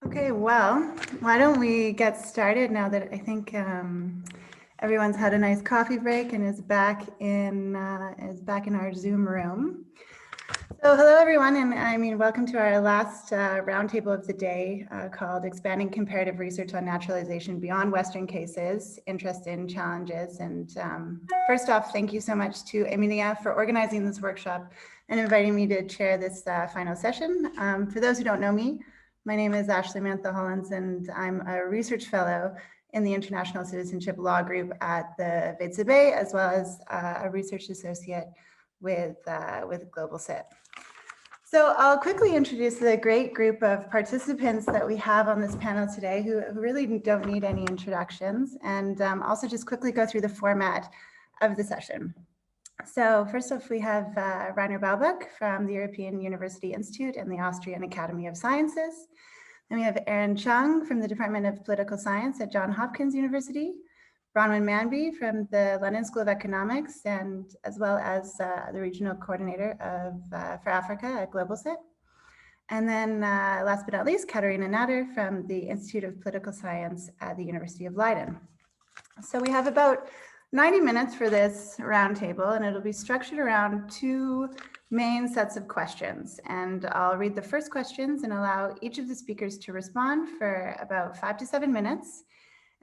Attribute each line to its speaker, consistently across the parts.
Speaker 1: Okay, well, why don't we get started now that I think everyone's had a nice coffee break and is back in our Zoom room. So hello everyone, and welcome to our last roundtable of the day called Expanding Comparative Research on Naturalization Beyond Western Cases, Interest in Challenges. And first off, thank you so much to Emilia for organizing this workshop and inviting me to chair this final session. For those who don't know me, my name is Ashley Mantha-Hollins, and I'm a research fellow in the International Citizenship Law Group at the VCB, as well as a research associate with Global CIT. So I'll quickly introduce the great group of participants that we have on this panel today who really don't need any introductions, and also just quickly go through the format of the session. So first off, we have Rainer Baubuck from the European University Institute and the Austrian Academy of Sciences. Then we have Aaron Chung from the Department of Political Science at Johns Hopkins University, Bronwyn Manby from the London School of Economics, and as well as the regional coordinator for Africa at Global CIT. And then last but not least, Katharina Natter from the Institute of Political Science at the University of Leiden. So we have about 90 minutes for this roundtable, and it'll be structured around two main sets of questions. And I'll read the first questions and allow each of the speakers to respond for about 5 to 7 minutes.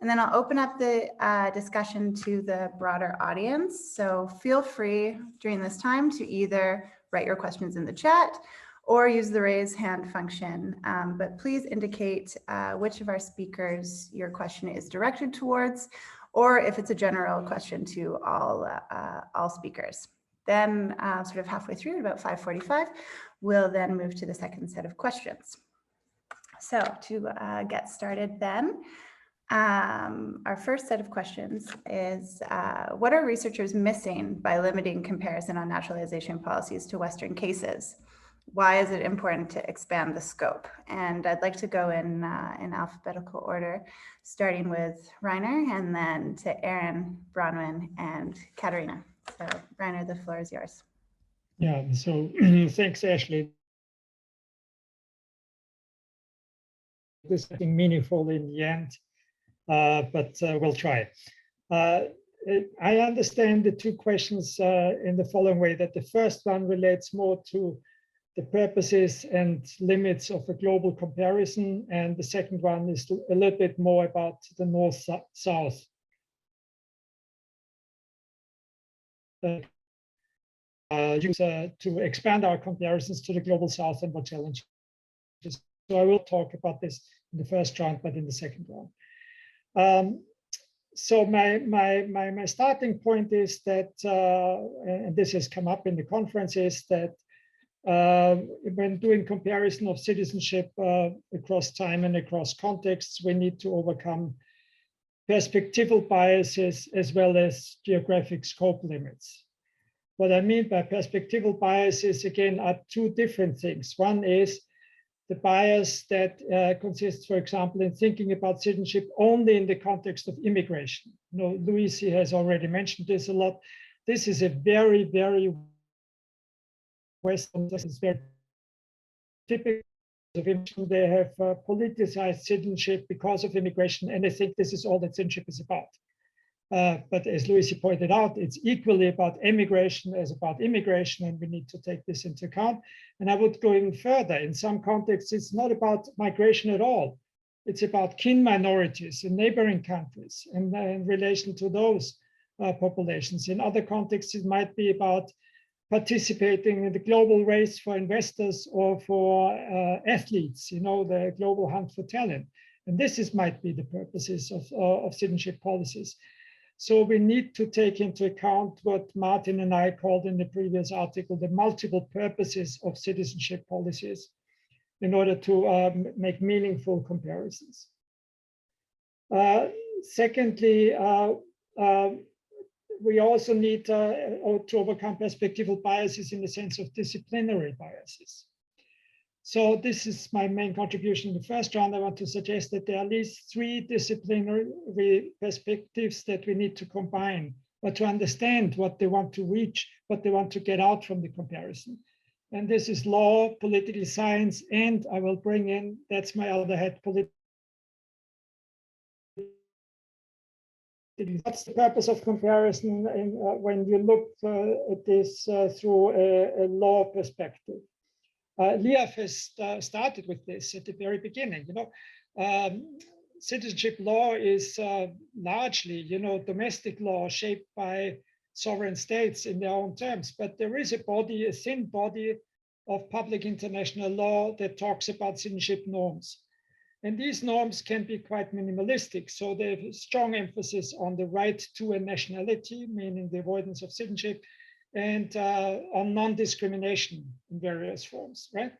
Speaker 1: And then I'll open up the discussion to the broader audience. So feel free during this time to either write your questions in the chat or use the raise hand function. But please indicate which of our speakers your question is directed towards, or if it's a general question to all speakers. Then sort of halfway through, about 5:45, we'll then move to the second set of questions. So to get started then, our first set of questions is, what are researchers missing by limiting comparison on naturalization policies to Western cases? Why is it important to expand the scope? And I'd like to go in alphabetical order, starting with Rainer and then to Aaron, Bronwyn, and Katharina. So Rainer, the floor is yours.
Speaker 2: Yeah, so thanks, Ashley. This is meaningful in the end, but we'll try. I understand the two questions in the following way, that the first one relates more to the purposes and limits of a global comparison, and the second one is a little bit more about the north-south. To expand our comparisons to the global south and what challenges. So I will talk about this in the first round, but in the second round. So my starting point is that, and this has come up in the conference, is that when doing comparison of citizenship across time and across contexts, we need to overcome perspectival biases as well as geographic scope limits. What I mean by perspectival biases, again, are two different things. One is the bias that consists, for example, in thinking about citizenship only in the context of immigration. You know, Luisi has already mentioned this a lot. This is a very, very Western, this is very typical of immigration. They have politicized citizenship because of immigration, and I think this is all that citizenship is about. But as Luisi pointed out, it's equally about emigration as about immigration, and we need to take this into account. And I would go even further. In some contexts, it's not about migration at all. It's about kin minorities in neighboring countries and in relation to those populations. In other contexts, it might be about participating in the global race for investors or for athletes, you know, the global hunt for talent. And this might be the purposes of citizenship policies. So we need to take into account what Martin and I called in the previous article, the multiple purposes of citizenship policies in order to make meaningful comparisons. Secondly, we also need to overcome perspectival biases in the sense of disciplinary biases. So this is my main contribution in the first round. I want to suggest that there are at least 3 disciplinary perspectives that we need to combine, or to understand what they want to reach, what they want to get out from the comparison. And this is law, political science, and I will bring in, that's my other head, political. What's the purpose of comparison when you look at this through a law perspective? Liaf has started with this at the very beginning. Citizenship law is largely, domestic law shaped by sovereign states in their own terms, but there is a body, a thin body of public international law that talks about citizenship norms. And these norms can be quite minimalistic. So they have a strong emphasis on the right to a nationality, meaning the avoidance of citizenship, and on non-discrimination in various forms, right?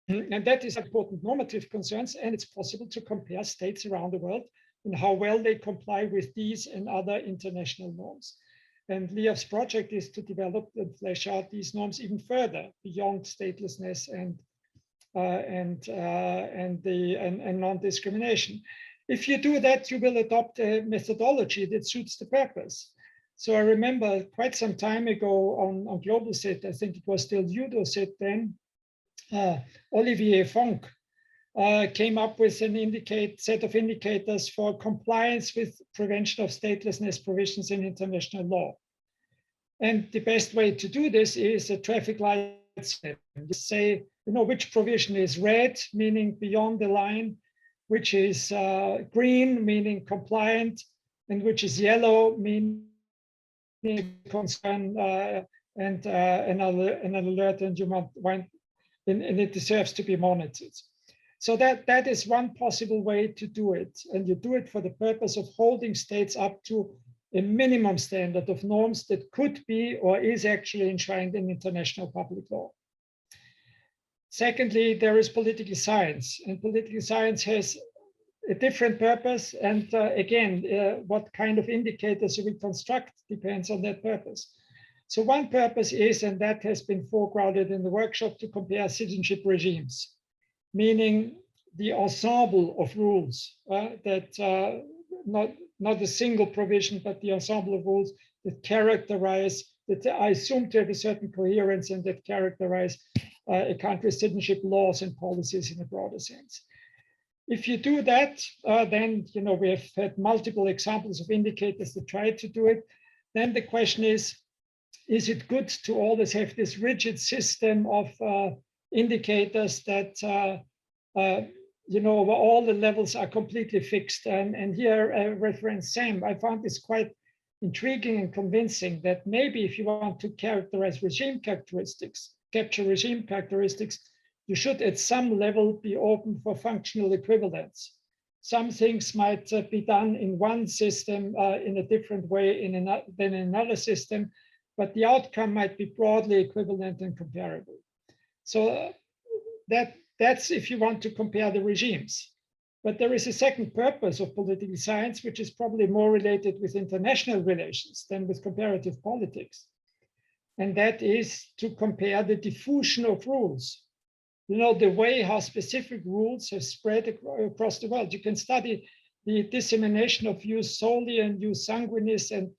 Speaker 2: And that is important normative concerns, and it's possible to compare states around the world and how well they comply with these and other international norms. And Liaf's project is to develop and flesh out these norms even further beyond statelessness and non-discrimination. If you do that, you will adopt a methodology that suits the purpose. So I remember quite some time ago on Global Sit, I think it was still Judo Sit then, Olivier Fonck came up with an set of indicators for compliance with prevention of statelessness provisions in international law. And the best way to do this is a traffic light system. You say, which provision is red, meaning beyond the line, which is green, meaning compliant, and which is yellow, meaning concern and an alert, and you want, and it deserves to be monitored. So that is one possible way to do it. And you do it for the purpose of holding states up to a minimum standard of norms that could be or is actually enshrined in international public law. Secondly, there is political science, and political science has a different purpose. And again, what kind of indicators we construct depends on that purpose. So one purpose is, and that has been foregrounded in the workshop, to compare citizenship regimes, meaning the ensemble of rules that not a single provision, but the ensemble of rules that characterize, that I assume to have a certain coherence and that characterize a country's citizenship laws and policies in a broader sense. If you do that, then we have had multiple examples of indicators that try to do it. Then the question is it good to always have this rigid system of indicators that over all the levels are completely fixed? And here I reference Sam. I found this quite intriguing and convincing that maybe if you want to characterize regime characteristics, capture regime characteristics, you should at some level be open for functional equivalence. Some things might be done in one system in a different way than in another system, but the outcome might be broadly equivalent and comparable. So that's if you want to compare the regimes. But there is a second purpose of political science, which is probably more related with international relations than with comparative politics. And that is to compare the diffusion of rules. The way how specific rules have spread across the world. You can study the dissemination of jus soli and jus sanguinis and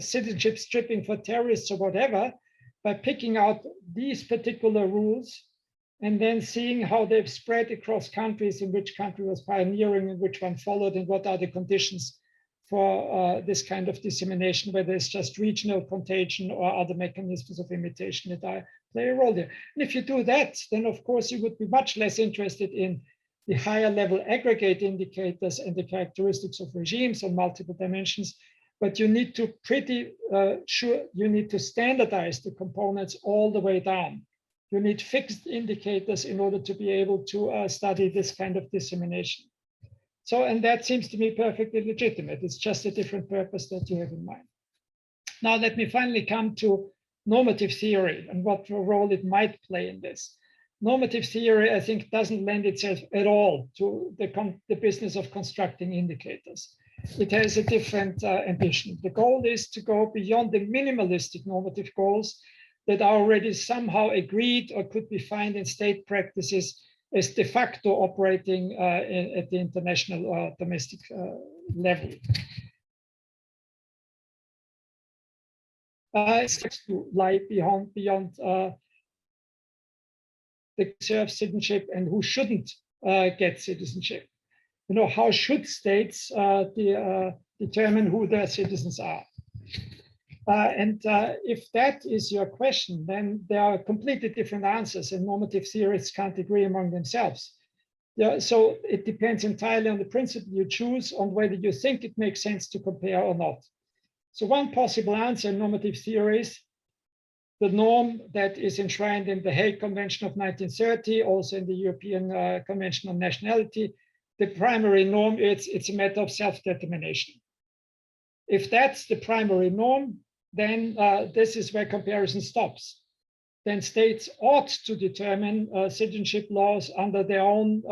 Speaker 2: citizenship stripping for terrorists or whatever, by picking out these particular rules and then seeing how they've spread across countries, in which country was pioneering and which one followed, and what are the conditions for this kind of dissemination, whether it's just regional contagion or other mechanisms of imitation that play a role there. And if you do that, then of course you would be much less interested in the higher level aggregate indicators and the characteristics of regimes on multiple dimensions, but you need to you need to standardize the components all the way down. You need fixed indicators in order to be able to study this kind of dissemination. So, and that seems to me perfectly legitimate. It's just a different purpose that you have in mind. Now, let me finally come to normative theory and what role it might play in this. Normative theory, I think, doesn't lend itself at all to the business of constructing indicators. It has a different ambition. The goal is to go beyond the minimalistic normative goals that are already somehow agreed or could be found in state practices as de facto operating at the international or domestic level. It's to lie beyond the deserve citizenship and who shouldn't get citizenship. You know, how should states determine who their citizens are? If that is your question, then there are completely different answers, and normative theorists can't agree among themselves. So it depends entirely on the principle you choose, on whether you think it makes sense to compare or not. So one possible answer in normative theory is the norm that is enshrined in the Hague Convention of 1930, also in the European Convention on Nationality. The primary norm, it's a matter of self-determination. If that's the primary norm, then this is where comparison stops. Then states ought to determine citizenship laws under their own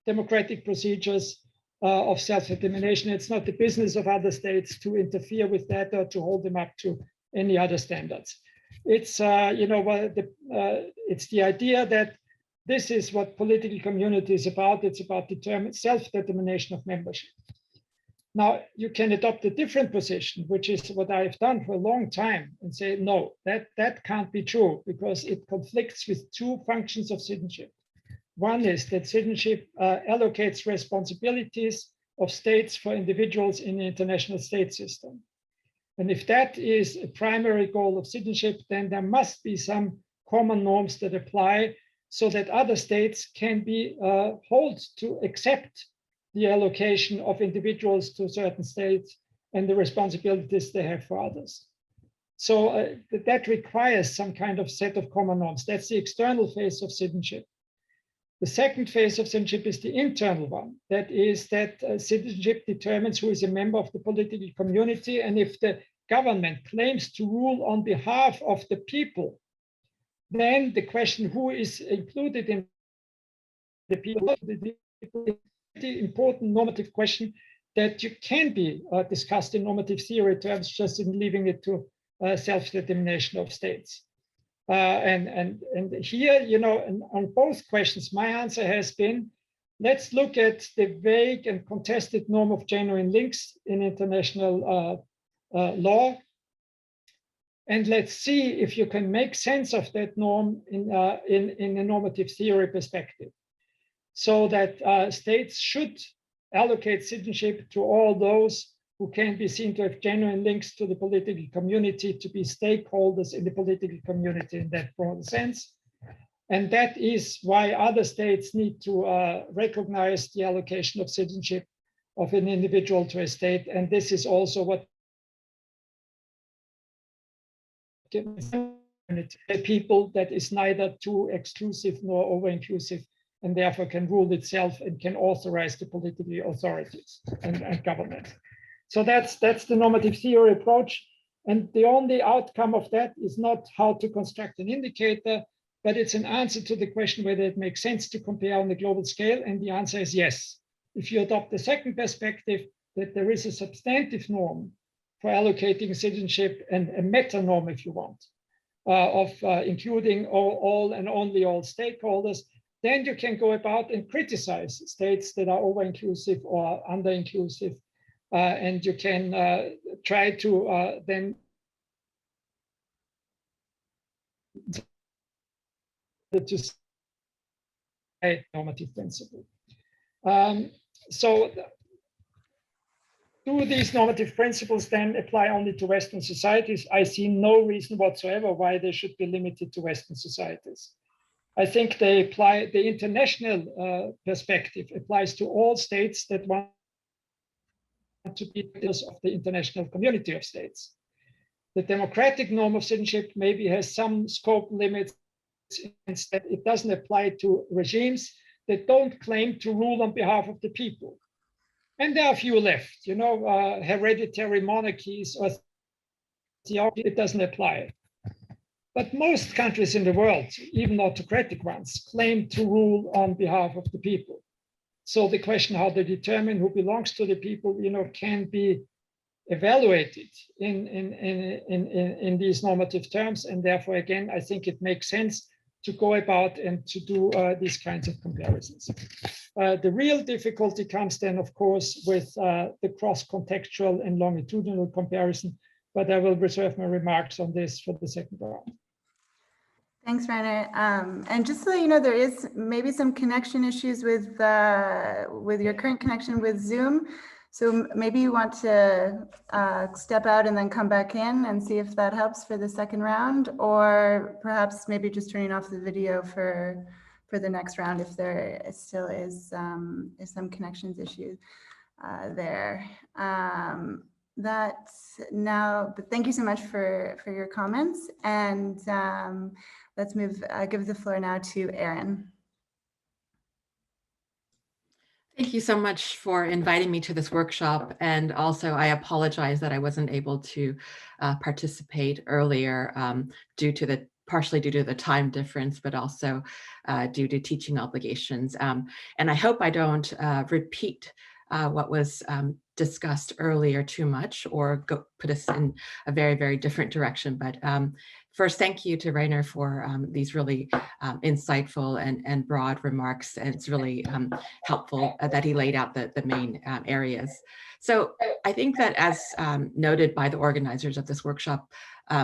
Speaker 2: democratic procedures of self-determination. It's not the business of other states to interfere with that or to hold them up to any other standards. It's it's the idea that this is what political community is about. It's about self-determination of membership. Now, you can adopt a different position, which is what I've done for a long time, and say, no, that can't be true because it conflicts with two functions of citizenship. One is that citizenship allocates responsibilities of states for individuals in the international state system. And if that is a primary goal of citizenship, then there must be some common norms that apply so that other states can be held to accept the allocation of individuals to certain states and the responsibilities they have for others. So that requires some kind of set of common norms. That's the external phase of citizenship. The second phase of citizenship is the internal one. That is that citizenship determines who is a member of the political community. And if the government claims to rule on behalf of the people, then the question who is included in the people, the important normative question that you can be discussed in normative theory terms, just in leaving it to self-determination of states. And here, you know, on both questions, my answer has been, let's look at the vague and contested norm of genuine links in international law. And let's see if you can make sense of that norm in a normative theory perspective. So that states should allocate citizenship to all those who can be seen to have genuine links to the political community, to be stakeholders in the political community in that broad sense. And that is why other states need to recognize the allocation of citizenship of an individual to a state. And this is also what a people that is neither too exclusive nor over-inclusive, and therefore can rule itself and can authorize the political authorities and government. So that's the normative theory approach. And the only outcome of that is not how to construct an indicator, but it's an answer to the question whether it makes sense to compare on the global scale. And the answer is yes. If you adopt the second perspective, that there is a substantive norm for allocating citizenship and a meta norm, if you want, of including all and only all stakeholders, then you can go about and criticize states that are over-inclusive or under-inclusive. And you can try to then to say normative principle. So do these normative principles then apply only to Western societies? I see no reason whatsoever why they should be limited to Western societies. I think they apply, the international perspective applies to all states that want to be members of the international community of states. The democratic norm of citizenship maybe has some scope limits, instead it doesn't apply to regimes that don't claim to rule on behalf of the people. And there are a few left, you know, hereditary monarchies or it doesn't apply. But most countries in the world, even autocratic ones, claim to rule on behalf of the people. So the question how they determine who belongs to the people, you know, can be evaluated in these normative terms. And therefore, again, I think it makes sense to go about and to do these kinds of comparisons. The real difficulty comes then, of course, with the cross-contextual and longitudinal comparison, but I will reserve my remarks on this for the second round.
Speaker 1: Thanks, Rainer. And just so you know, there is maybe some connection issues with your current connection with Zoom. So maybe you want to step out and then come back in and see if that helps for the second round, or perhaps maybe just turning off the video for the next round if there still is some connections issue there. That's now, but thank you so much for your comments, and let's give the floor now to Erin.
Speaker 3: Thank you so much for inviting me to this workshop. And also, I apologize that I wasn't able to participate earlier partially due to the time difference, but also due to teaching obligations. And I hope I don't repeat what was discussed earlier too much, or put us in a very, very different direction. But first, thank you to Rainer for these really insightful and broad remarks. And it's really helpful that he laid out the main areas. So I think that, as noted by the organizers of this workshop,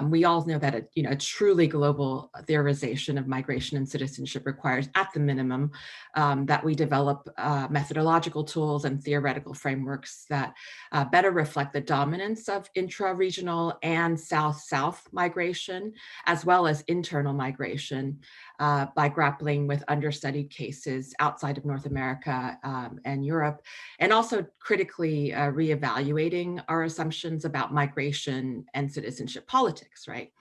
Speaker 3: we all know that a truly global theorization of migration and citizenship requires, at the minimum, that we develop methodological tools and theoretical frameworks that better reflect the dominance of intra-regional and south-south migration, as well as internal migration, by grappling with understudied cases outside of North America and Europe, and also critically reevaluating our assumptions about migration and citizenship politics, right?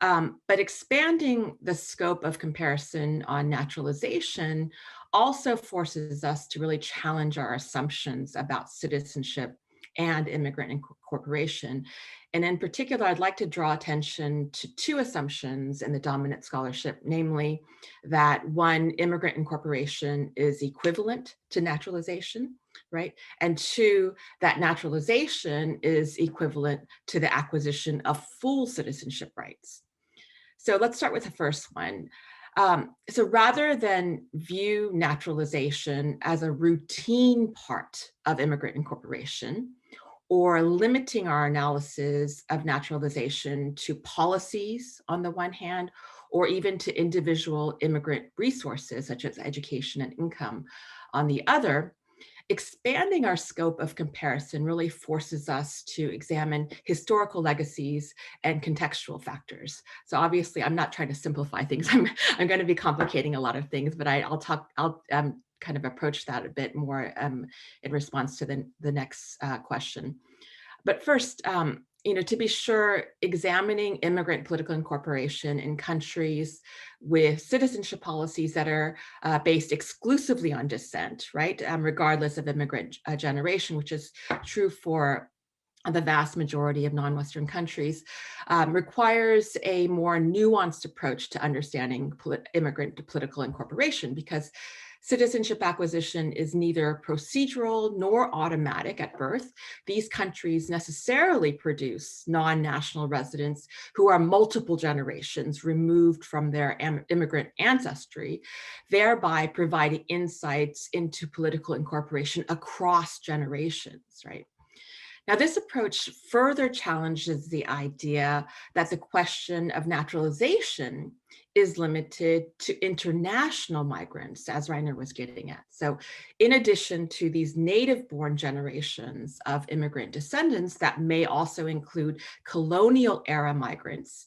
Speaker 3: But expanding the scope of comparison on naturalization also forces us to really challenge our assumptions about citizenship and immigrant incorporation. And in particular, I'd like to draw attention to two assumptions in the dominant scholarship, namely that one, immigrant incorporation is equivalent to naturalization, right? And two, that naturalization is equivalent to the acquisition of full citizenship rights. So let's start with the first one. So rather than view naturalization as a routine part of immigrant incorporation, or limiting our analysis of naturalization to policies on the one hand, or even to individual immigrant resources such as education and income on the other, expanding our scope of comparison really forces us to examine historical legacies and contextual factors. So obviously, I'm not trying to simplify things. I'm going to be complicating a lot of things, but I'll kind of approach that a bit more in response to the next question. But first, to be sure, examining immigrant political incorporation in countries with citizenship policies that are based exclusively on descent, right, regardless of immigrant generation, which is true for the vast majority of non-Western countries, requires a more nuanced approach to understanding immigrant political incorporation, because citizenship acquisition is neither procedural nor automatic at birth. These countries necessarily produce non-national residents who are multiple generations removed from their immigrant ancestry, thereby providing insights into political incorporation across generations, right? Now, this approach further challenges the idea that the question of naturalization is limited to international migrants, as Rainer was getting at. So in addition to these native-born generations of immigrant descendants that may also include colonial-era migrants,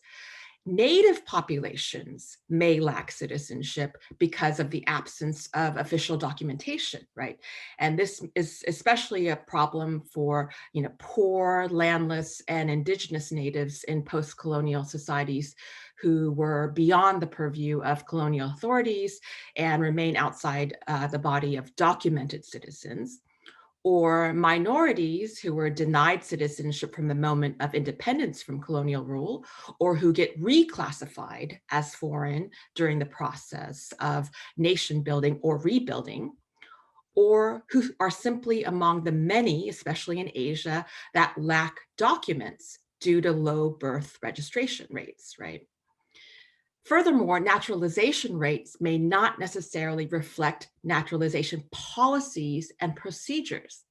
Speaker 3: native populations may lack citizenship because of the absence of official documentation, right? And this is especially a problem for, poor, landless, and indigenous natives in post-colonial societies who were beyond the purview of colonial authorities and remain outside the body of documented citizens, or minorities who were denied citizenship from the moment of independence from colonial rule, or who get reclassified as foreign during the process of nation building or rebuilding, or who are simply among the many, especially in Asia, that lack documents due to low birth registration rates, right? Furthermore, naturalization rates may not necessarily reflect naturalization policies and procedures.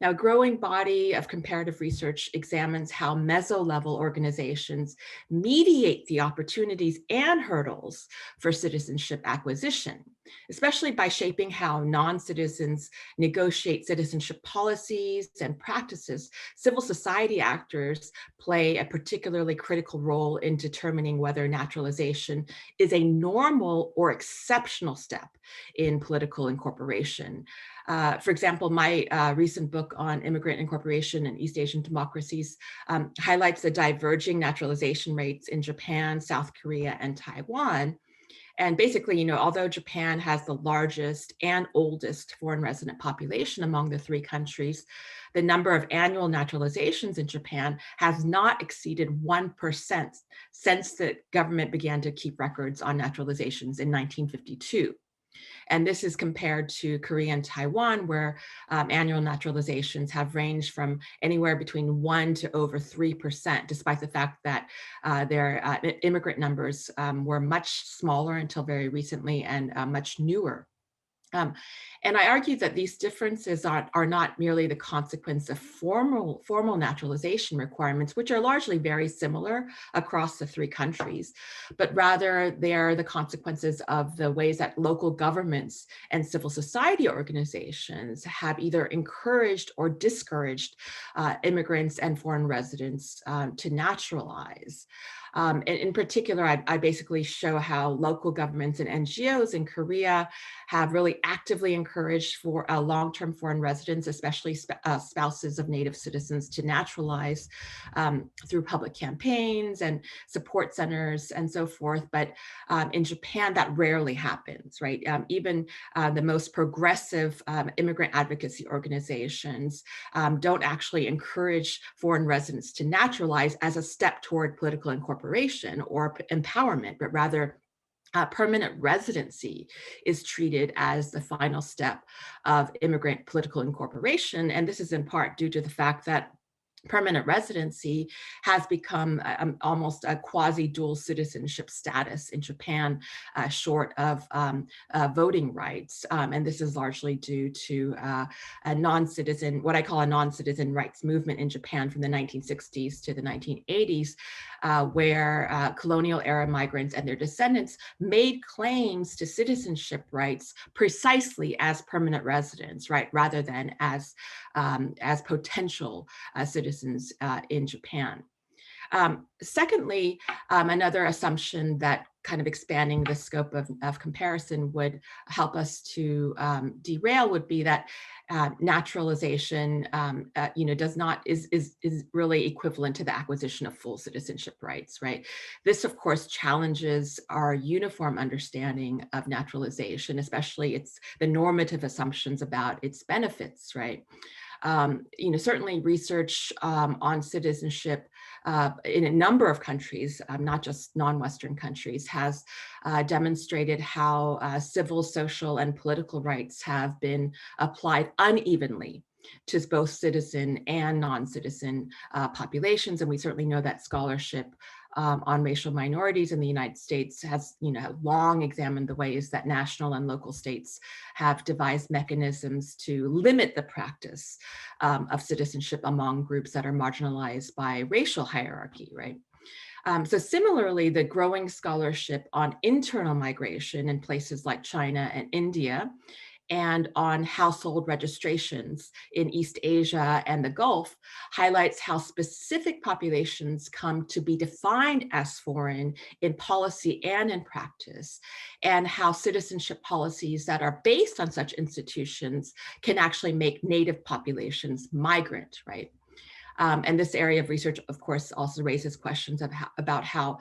Speaker 3: Now, a growing body of comparative research examines how meso-level organizations mediate the opportunities and hurdles for citizenship acquisition, especially by shaping how non-citizens negotiate citizenship policies and practices. Civil society actors play a particularly critical role in determining whether naturalization is a normal or exceptional step in political incorporation. For example, my recent book on immigrant incorporation in East Asian democracies highlights the diverging naturalization rates in Japan, South Korea, and Taiwan. And basically, although Japan has the largest and oldest foreign resident population among the three countries, the number of annual naturalizations in Japan has not exceeded 1% since the government began to keep records on naturalizations in 1952. And this is compared to Korea and Taiwan, where annual naturalizations have ranged from anywhere between 1 to over 3%, despite the fact that their immigrant numbers were much smaller until very recently and much newer. And I argue that these differences are not merely the consequence of formal naturalization requirements, which are largely very similar across the three countries, but rather they're the consequences of the ways that local governments and civil society organizations have either encouraged or discouraged immigrants and foreign residents to naturalize. And in particular, I basically show how local governments and NGOs in Korea have really actively encouraged for long-term foreign residents, especially spouses of Native citizens, to naturalize through public campaigns and support centers and so forth. But in Japan, that rarely happens, right? Even the most progressive immigrant advocacy organizations don't actually encourage foreign residents to naturalize as a step toward political incorporation or empowerment, but rather permanent residency is treated as the final step of immigrant political incorporation. And this is in part due to the fact that permanent residency has become almost a quasi-dual citizenship status in Japan, short of voting rights. And this is largely due to a non-citizen, what I call a non-citizen rights movement in Japan from the 1960s to the 1980s, where colonial era migrants and their descendants made claims to citizenship rights precisely as permanent residents, right, rather than as potential citizens in Japan. Secondly, another assumption that kind of expanding the scope of comparison would help us to derail would be that naturalization, is really equivalent to the acquisition of full citizenship rights, right? This, of course, challenges our uniform understanding of naturalization, especially the normative assumptions about its benefits, right? Certainly research on citizenship in a number of countries, not just non-Western countries, has demonstrated how civil, social, and political rights have been applied unevenly to both citizen and non-citizen populations. And we certainly know that scholarship on racial minorities in the United States has long examined the ways that national and local states have devised mechanisms to limit the practice of citizenship among groups that are marginalized by racial hierarchy, right? So similarly, the growing scholarship on internal migration in places like China and India, and on household registrations in East Asia and the Gulf, highlights how specific populations come to be defined as foreign in policy and in practice, and how citizenship policies that are based on such institutions can actually make native populations migrant, right? And this area of research, of course, also raises questions about how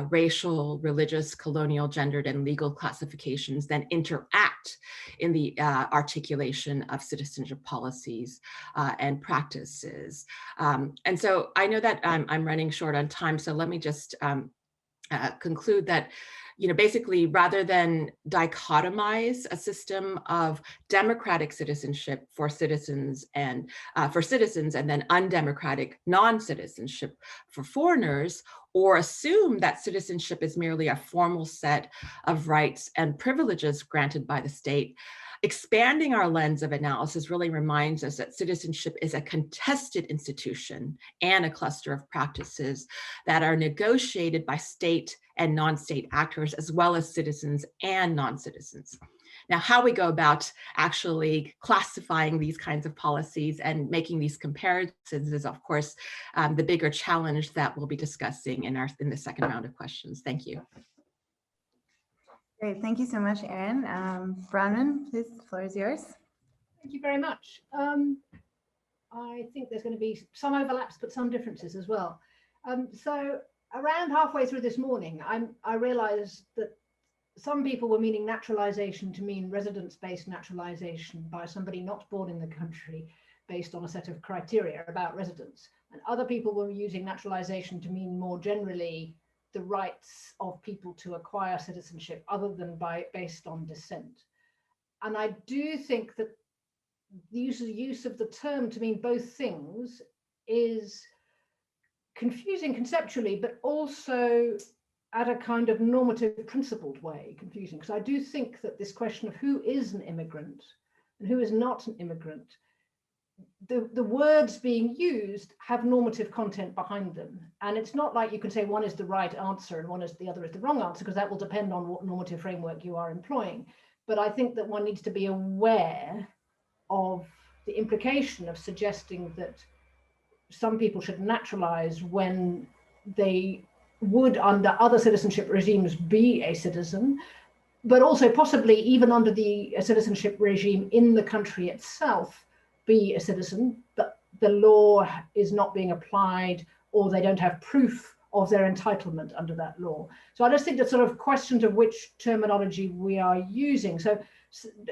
Speaker 3: racial, religious, colonial, gendered, and legal classifications then interact in the articulation of citizenship policies and practices. And so I know that I'm running short on time, so let me just conclude that basically, rather than dichotomize a system of democratic citizenship for citizens and then undemocratic non-citizenship for foreigners, or assume that citizenship is merely a formal set of rights and privileges granted by the state, expanding our lens of analysis really reminds us that citizenship is a contested institution and a cluster of practices that are negotiated by state and non-state actors, as well as citizens and non-citizens. Now, how we go about actually classifying these kinds of policies and making these comparisons is, of course, the bigger challenge that we'll be discussing in the second round of questions. Thank you.
Speaker 1: Great, thank you so much, Erin. Bronwyn, please, the floor is yours.
Speaker 4: Thank you very much. I think there's going to be some overlaps, but some differences as well. So around halfway through this morning, I realized that some people were meaning naturalization to mean residence-based naturalization by somebody not born in the country based on a set of criteria about residence. And other people were using naturalization to mean more generally the rights of people to acquire citizenship other than based on descent. And I do think that the use of the term to mean both things is confusing conceptually, but also at a kind of normative principled way confusing, because I do think that this question of who is an immigrant and who is not an immigrant, the words being used have normative content behind them. And it's not like you can say one is the right answer and the other is the wrong answer, because that will depend on what normative framework you are employing. But I think that one needs to be aware of the implication of suggesting that some people should naturalize when they would, under other citizenship regimes, be a citizen, but also possibly even under the citizenship regime in the country itself, be a citizen, but the law is not being applied, or they don't have proof of their entitlement under that law. So I just think that sort of questions of which terminology we are using. So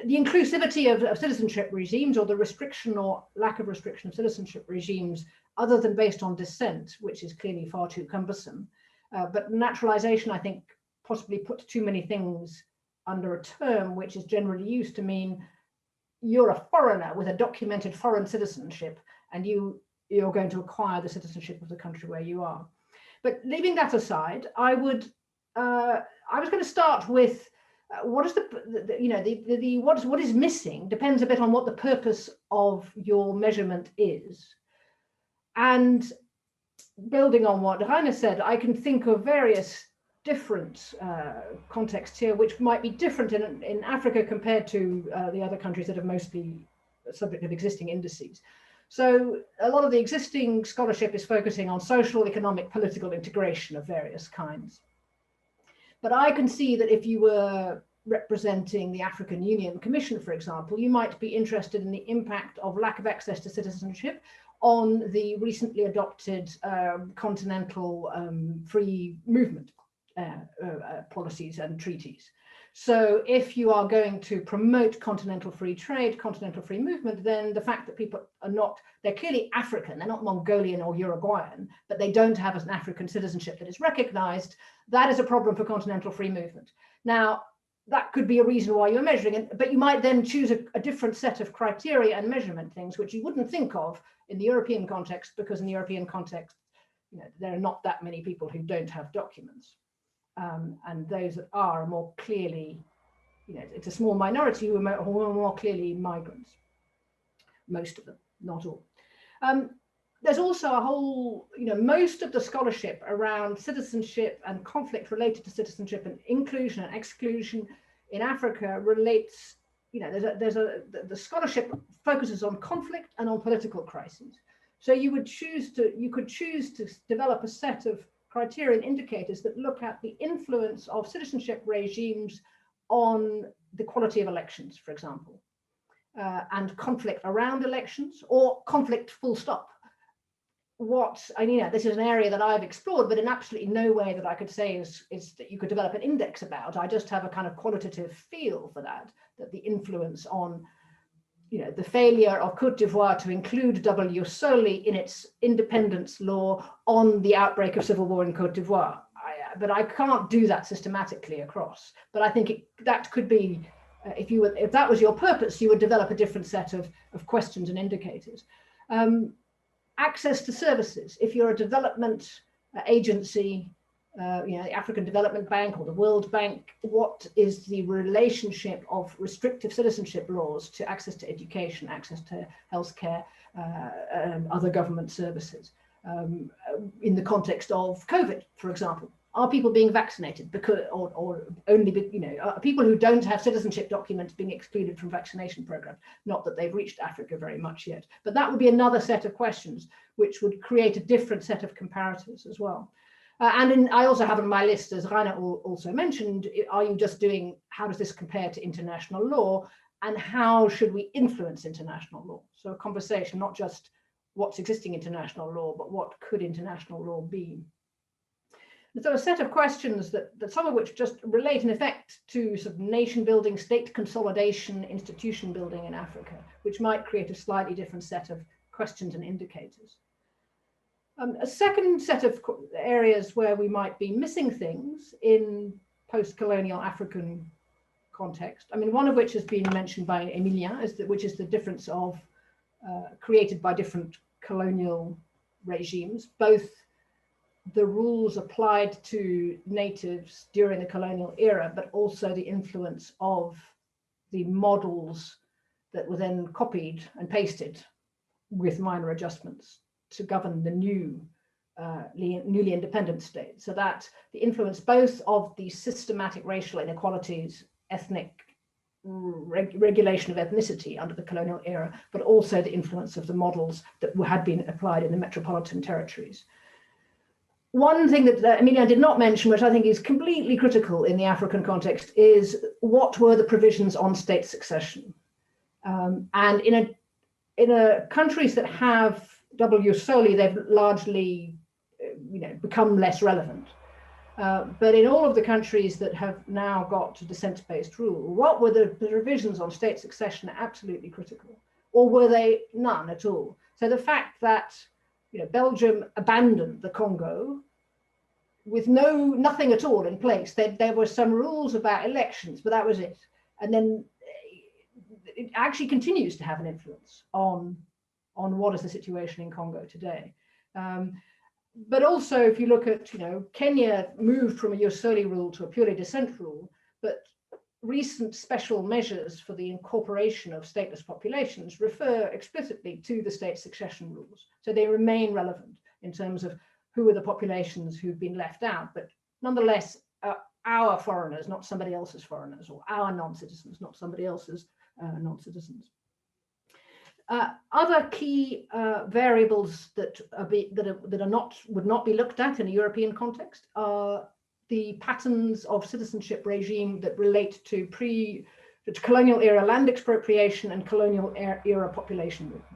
Speaker 4: the inclusivity of citizenship regimes, or the restriction or lack of restriction of citizenship regimes other than based on descent, which is clearly far too cumbersome. But naturalization, I think, possibly puts too many things under a term which is generally used to mean you're a foreigner with a documented foreign citizenship, and you're going to acquire the citizenship of the country where you are. But leaving that aside, I was going to start with what is what is missing depends a bit on what the purpose of your measurement is. And building on what Rainer said, I can think of various different contexts here, which might be different in Africa compared to the other countries that are mostly subject of existing indices. So a lot of the existing scholarship is focusing on social, economic, political integration of various kinds. But I can see that if you were representing the African Union Commission, for example, you might be interested in the impact of lack of access to citizenship on the recently adopted continental free movement policies and treaties. So if you are going to promote continental free trade, continental free movement, then the fact that people are not, they're clearly African, they're not Mongolian or Uruguayan, but they don't have an African citizenship that is recognized, that is a problem for continental free movement. Now, that could be a reason why you're measuring it, but you might then choose a different set of criteria and measurement things, which you wouldn't think of in the European context, because in the European context, there are not that many people who don't have documents. And those that are more clearly, it's a small minority who are more clearly migrants. Most of them, not all. There's also a whole, most of the scholarship around citizenship and conflict related to citizenship and inclusion and exclusion in Africa relates, the scholarship focuses on conflict and on political crises. So you could choose to develop a set of criterion indicators that look at the influence of citizenship regimes on the quality of elections, for example, and conflict around elections, or conflict full stop. This is an area that I've explored, but in absolutely no way that I could say is that you could develop an index about. I just have a kind of qualitative feel for that the influence on, the failure of Côte d'Ivoire to include W solely in its independence law on the outbreak of civil war in Côte d'Ivoire. but I can't do that systematically across. But I think that could be, if that was your purpose, you would develop a different set of questions and indicators. Access to services. If you're a development agency, the African Development Bank or the World Bank, what is the relationship of restrictive citizenship laws to access to education, access to healthcare, and other government services? In the context of COVID, for example, are people being vaccinated because, or only, are people who don't have citizenship documents being excluded from vaccination programs? Not that they've reached Africa very much yet, but that would be another set of questions which would create a different set of comparators as well. I also have on my list, as Rainer also mentioned, are you just doing, how does this compare to international law, and how should we influence international law? So a conversation, not just what's existing international law, but what could international law be? And so a set of questions that some of which just relate in effect to sort of nation building, state consolidation, institution building in Africa, which might create a slightly different set of questions and indicators. A second set of areas where we might be missing things in post-colonial African context, I mean, one of which has been mentioned by Emilien, which is the difference of created by different colonial regimes, both the rules applied to natives during the colonial era, but also the influence of the models that were then copied and pasted with minor adjustments to govern the newly independent state. So that the influence both of the systematic racial inequalities, ethnic regulation of ethnicity under the colonial era, but also the influence of the models that had been applied in the metropolitan territories. One thing that Emilien did not mention, which I think is completely critical in the African context, is what were the provisions on state succession? And in countries that have double jus soli, they've largely become less relevant. But in all of the countries that have now got descent-based rule, what were the provisions on state succession absolutely critical? Or were they none at all? So the fact that Belgium abandoned the Congo with nothing at all in place. There were some rules about elections, but that was it. And then it actually continues to have an influence on what is the situation in Congo today. But also, if you look at, Kenya moved from a jus soli rule to a purely descent rule, but recent special measures for the incorporation of stateless populations refer explicitly to the state succession rules. So they remain relevant in terms of who are the populations who've been left out, but nonetheless, our foreigners, not somebody else's foreigners, or our non-citizens, not somebody else's non-citizens. Other key variables that would not be looked at in a European context are the patterns of citizenship regime that relate to colonial era land expropriation and colonial era population movements.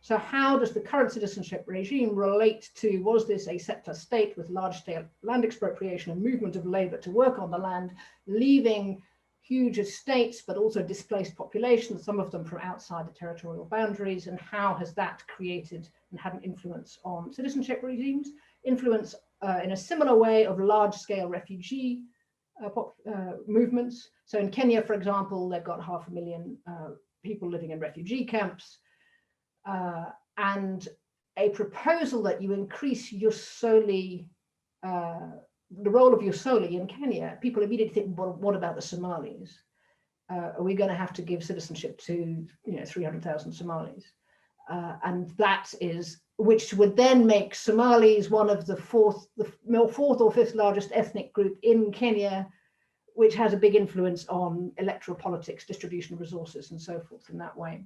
Speaker 4: So how does the current citizenship regime relate to, was this a settler state with large-scale land expropriation and movement of labor to work on the land, leaving huge estates, but also displaced populations, some of them from outside the territorial boundaries, and how has that created and had an influence on citizenship regimes, influence in a similar way of large-scale refugee movements. So in Kenya, for example, they've got 500,000 people living in refugee camps, and a proposal that you increase jus soli, the role of jus soli in Kenya, people immediately think, well, what about the Somalis? Are we going to have to give citizenship to 300,000 Somalis? And that is, which would then make Somalis one of the fourth or fifth largest ethnic group in Kenya, which has a big influence on electoral politics, distribution of resources, and so forth in that way.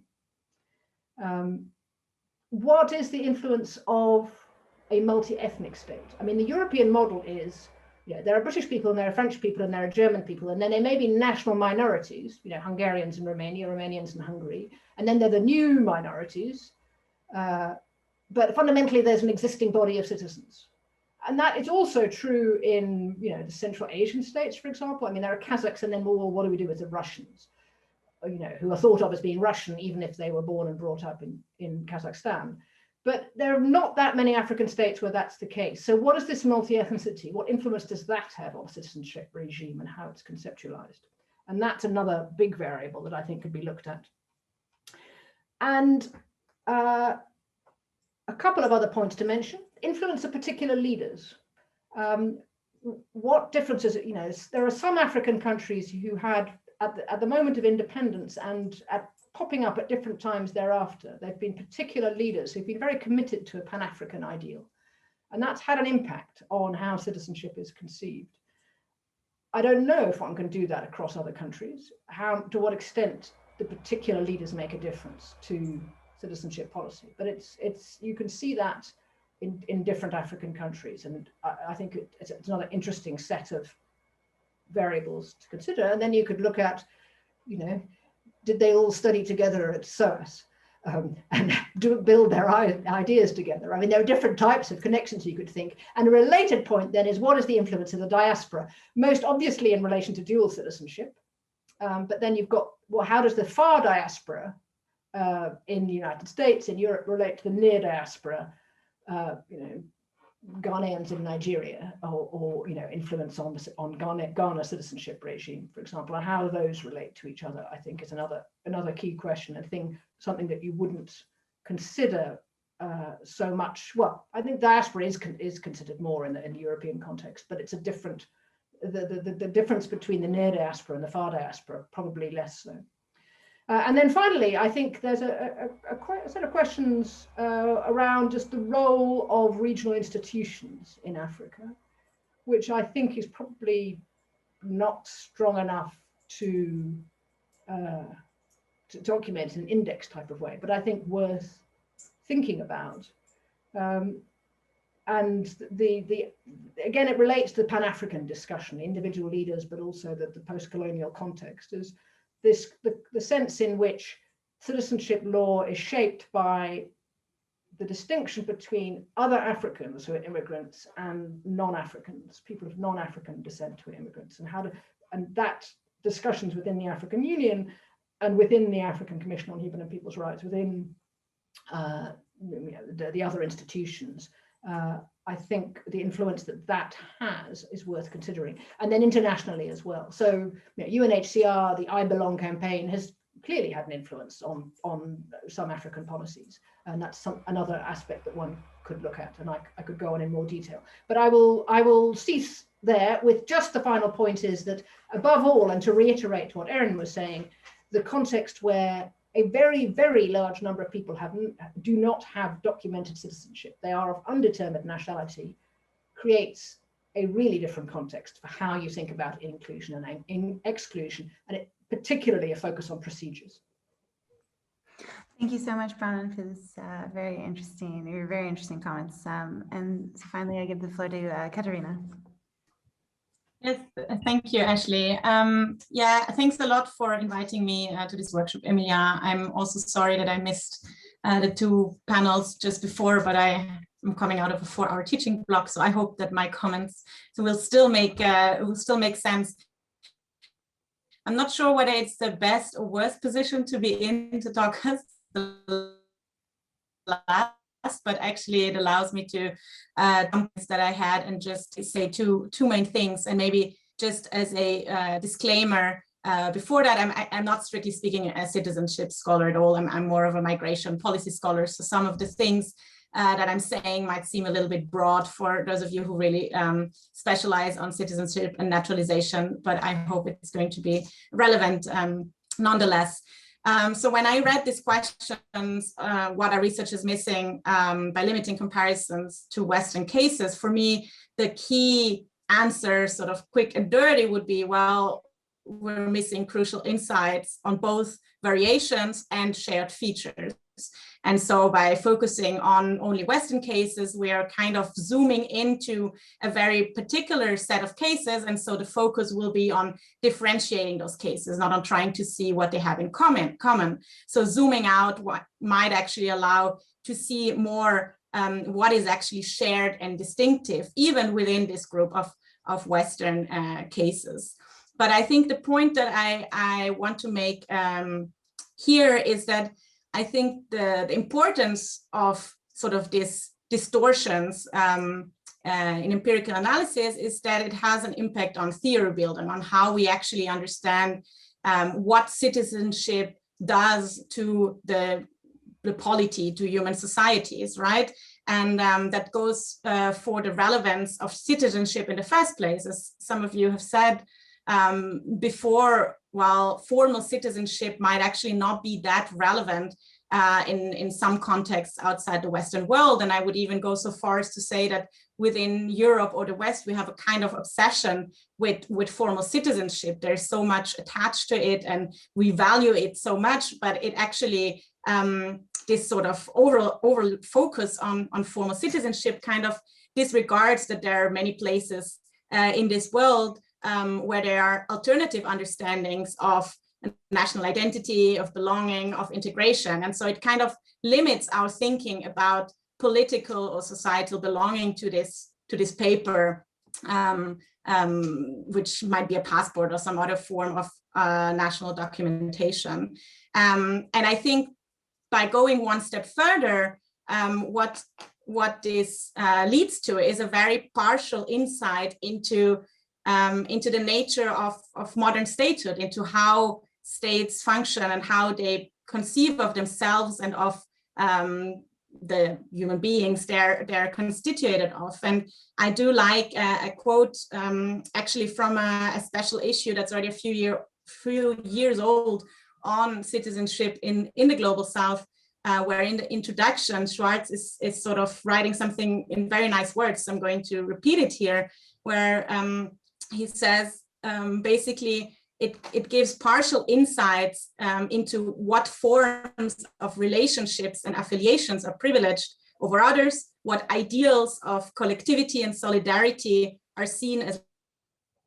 Speaker 4: What is the influence of a multi-ethnic state? I mean, the European model is, there are British people and there are French people and there are German people, and then there may be national minorities, Hungarians in Romania, Romanians in Hungary, and then there are the new minorities, but fundamentally there's an existing body of citizens. And that is also true in, the Central Asian states, for example. I mean, there are Kazakhs, and then, well, what do we do with the Russians? Who are thought of as being Russian, even if they were born and brought up in Kazakhstan. But there are not that many African states where that's the case. So what is this multi-ethnicity? What influence does that have on citizenship regime and how it's conceptualized? And that's another big variable that I think could be looked at. And a couple of other points to mention. Influence of particular leaders. What differences, you know, there are some African countries who had, at the moment of independence and popping up at different times thereafter, there have been particular leaders who've been very committed to a Pan-African ideal. And that's had an impact on how citizenship is conceived. I don't know if one can do that across other countries, to what extent the particular leaders make a difference to citizenship policy. But you can see that in different African countries. And I think it's another interesting set of variables to consider. And then you could look at, you know, did they all study together at SOAS and build their ideas together? I mean, there are different types of connections you could think. And a related point then is, what is the influence of the diaspora? Most obviously in relation to dual citizenship. But then you've got, well, how does the far diaspora in the United States, in Europe, relate to the near diaspora, you know, Ghanaians in Nigeria, or you know, influence on Ghana citizenship regime, for example, and how those relate to each other, I think is another key question, and something that you wouldn't consider so much. Well, I think diaspora is considered more in the European context, but it's a different, the difference between the near diaspora and the far diaspora, probably less so. And then finally, I think there's a set of questions around just the role of regional institutions in Africa, which I think is probably not strong enough to document in an index type of way, but I think worth thinking about. And again, it relates to the Pan-African discussion, individual leaders, but also the post-colonial context, is the sense in which citizenship law is shaped by the distinction between other Africans who are immigrants and non-Africans, people of non-African descent who are immigrants, and that discussions within the African Union and within the African Commission on Human and People's Rights, within the other institutions. I think the influence that has is worth considering, and then internationally as well. So UNHCR, the I Belong campaign has clearly had an influence on some African policies, and that's another aspect that one could look at, and I could go on in more detail. But I will cease there with just the final point is that, above all, and to reiterate what Erin was saying, the context where a very, very large number of people do not have documented citizenship, they are of undetermined nationality, creates a really different context for how you think about inclusion and exclusion, and particularly a focus on procedures.
Speaker 1: Thank you so much, Bronwyn, for this very interesting comments. And so finally, I give the floor to Katerina.
Speaker 5: Yes, thank you, Ashley. Yeah, thanks a lot for inviting me to this workshop, Emilia. I'm also sorry that I missed the two panels just before, but I'm coming out of a 4-hour teaching block, so I hope that my comments will still make sense. I'm not sure whether it's the best or worst position to be in to talk as the last, but actually it allows me to comments that I had and just say two main things. And maybe just as a disclaimer, before that, I'm not strictly speaking a citizenship scholar at all. I'm more of a migration policy scholar. So some of the things that I'm saying might seem a little bit broad for those of you who really specialize on citizenship and naturalization, but I hope it's going to be relevant nonetheless. So when I read these questions, what are researchers missing by limiting comparisons to Western cases, for me, the key answer, sort of quick and dirty, would be, well, we're missing crucial insights on both variations and shared features. And so by focusing on only Western cases, we are kind of zooming into a very particular set of cases. And so the focus will be on differentiating those cases, not on trying to see what they have in common. So zooming out what might actually allow to see more what is actually shared and distinctive, even within this group of Western cases. But I think the point that I want to make here is that I think the importance of sort of these distortions in empirical analysis is that it has an impact on theory building, on how we actually understand what citizenship does to the polity, to human societies, right? And that goes for the relevance of citizenship in the first place. As some of you have said before, while formal citizenship might actually not be that relevant in some contexts outside the Western world. And I would even go so far as to say that within Europe or the West, we have a kind of obsession with formal citizenship. There's so much attached to it and we value it so much, but it actually, this sort of overall focus on formal citizenship kind of disregards that there are many places in this world where there are alternative understandings of national identity, of belonging, of integration. And so it kind of limits our thinking about political or societal belonging to this paper, which might be a passport or some other form of national documentation. And I think by going one step further, what this leads to is a very partial insight into the nature of modern statehood, into how states function and how they conceive of themselves and of the human beings they're constituted of. And I do like a quote actually from a special issue that's already a few years old on citizenship in the Global South, where in the introduction, Schwartz is sort of writing something in very nice words. So I'm going to repeat it here, where he says, basically, it gives partial insights into what forms of relationships and affiliations are privileged over others, what ideals of collectivity and solidarity are seen as,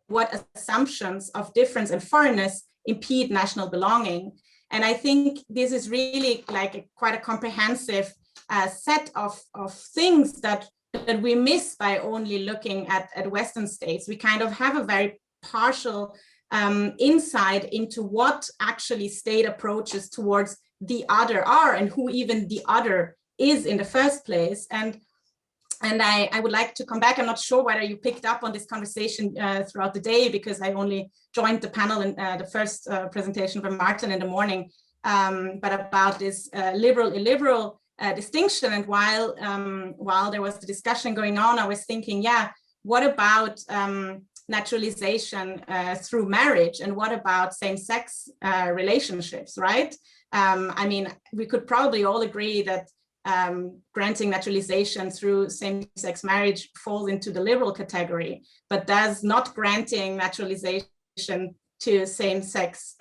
Speaker 5: what assumptions of difference and foreignness impede national belonging. And I think this is really like quite a comprehensive set of things that we miss by only looking at Western states. We kind of have a very partial insight into what actually state approaches towards the other are and who even the other is in the first place. And I would like to come back. I'm not sure whether you picked up on this conversation throughout the day, because I only joined the panel in the first presentation from Martin in the morning, but about this liberal illiberal distinction. And while there was the discussion going on, I was thinking, yeah, what about naturalization through marriage, and what about same-sex relationships, right? I mean, we could probably all agree that granting naturalization through same-sex marriage falls into the liberal category, but does not granting naturalization to same-sex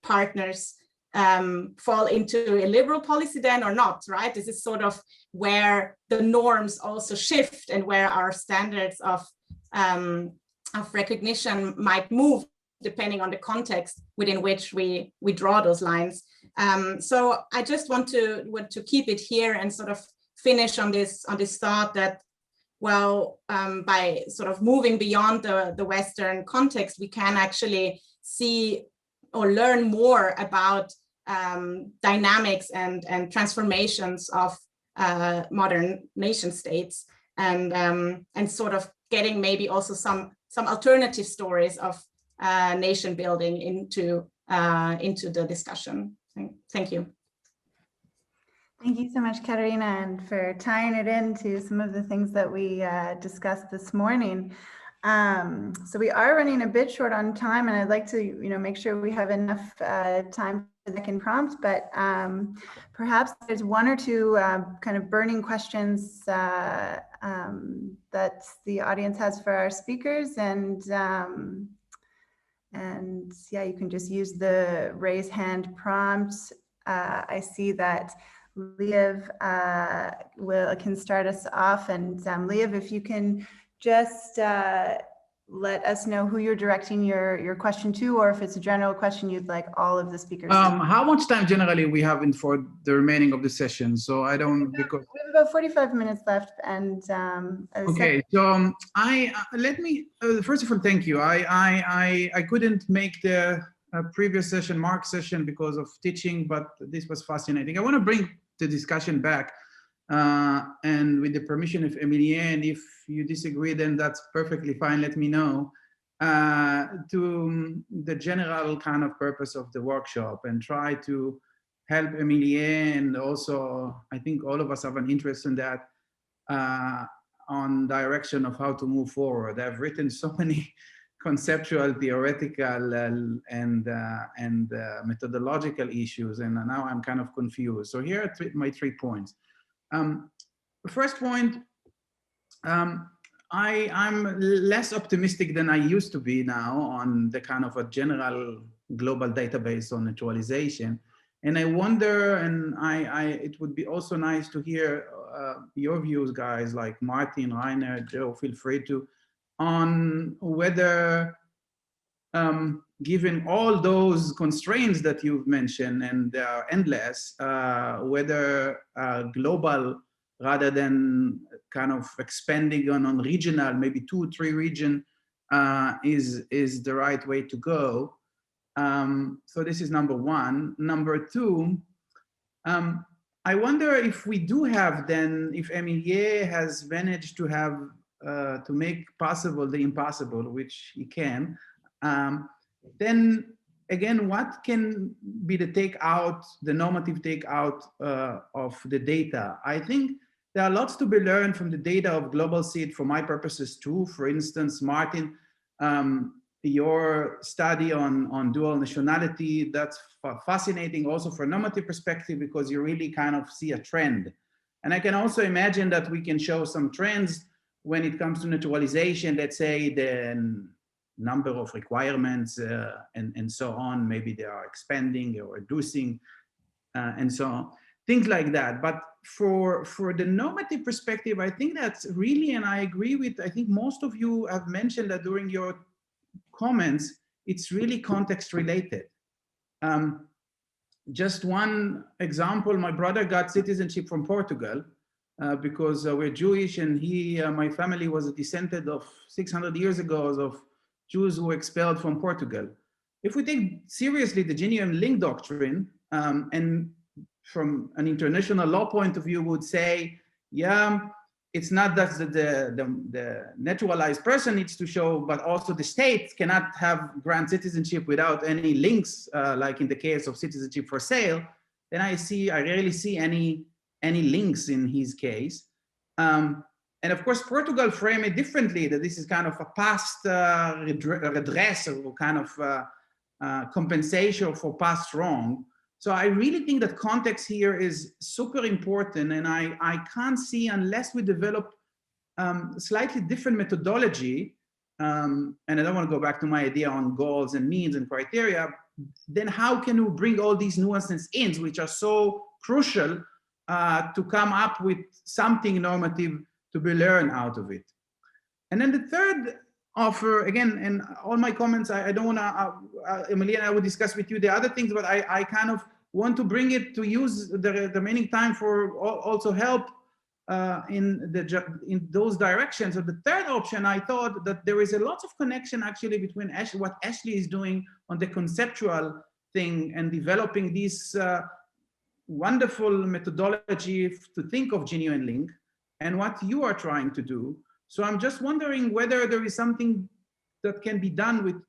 Speaker 5: partners fall into a liberal policy then, or not, right? This is sort of where the norms also shift and where our standards of recognition might move depending on the context within which we draw those lines. So I just want to keep it here and sort of finish on this thought that, well, by sort of moving beyond the Western context, we can actually see or learn more about dynamics and transformations of modern nation states, and sort of getting maybe also some alternative stories of nation building into the discussion. Thank you.
Speaker 1: Thank you so much, Katerina, and for tying it into some of the things that we discussed this morning. So we are running a bit short on time, and I'd like to, make sure we have enough time for the second prompt, but perhaps there's one or two kind of burning questions that the audience has for our speakers, and yeah, you can just use the raise hand prompt. I see that Liev can start us off, and Liev, if you can just let us know who you're directing your question to, or if it's a general question you'd like all of the speakers.
Speaker 6: How much time generally we have for the remaining of the session? So I don't, because
Speaker 1: we have about 45 minutes left, and
Speaker 6: okay. So first of all, thank you. I couldn't make the previous session, Mark's session, because of teaching, but this was fascinating. I want to bring the discussion back And with the permission of Emilie, and if you disagree, then that's perfectly fine, let me know, to the general kind of purpose of the workshop and try to help Emilie, and also I think all of us have an interest in that, on direction of how to move forward. I've written so many conceptual, theoretical, and methodological issues, and now I'm kind of confused. So here are my 3 points. First point, I'm less optimistic than I used to be now on the kind of a general global database on naturalization. And I wonder, and it would be also nice to hear your views, guys, like Martin, Rainer, Joe, feel free to, on whether, given all those constraints that you've mentioned, and they are endless, whether global rather than kind of expanding on regional, maybe 2 or 3 region, is the right way to go. So this is number 1. Number 2, I wonder if we do have then, if Emilie has managed to have, to make possible the impossible, which he can, then again, what can be the takeout, the normative takeout of the data? I think there are lots to be learned from the data of Global Seed for my purposes too. For instance, Martin, your study on dual nationality, that's fascinating also for a normative perspective, because you really kind of see a trend. And I can also imagine that we can show some trends when it comes to naturalization, let's say the number of requirements and so on, maybe they are expanding or reducing and so on, things like that. But for the normative perspective, I think that's really, and I agree with, I think most of you have mentioned that during your comments, it's really context related. Just one example, my brother got citizenship from Portugal because we're Jewish, and my family was descended of 600 years ago of Jews who were expelled from Portugal. If we take seriously the genuine link doctrine, and from an international law point of view would say, yeah, it's not that the naturalized person needs to show, but also the state cannot grant citizenship without any links, like in the case of citizenship for sale. Then I rarely see any links in his case. And of course, Portugal frame it differently, that this is kind of a past redress, or kind of compensation for past wrong. So I really think that context here is super important, and I can't see, unless we develop slightly different methodology, and I don't want to go back to my idea on goals and means and criteria, then how can we bring all these nuances in, which are so crucial to come up with something normative to be learned out of it. And then the third offer, again, and all my comments, I don't want to, Emilie and I will discuss with you the other things, but I kind of want to bring it to use the remaining time for also help in those directions. So the third option, I thought that there is a lot of connection actually between what Ashley is doing on the conceptual thing and developing this wonderful methodology to think of genuine link, and what you are trying to do. So I'm just wondering whether there is something that can be done with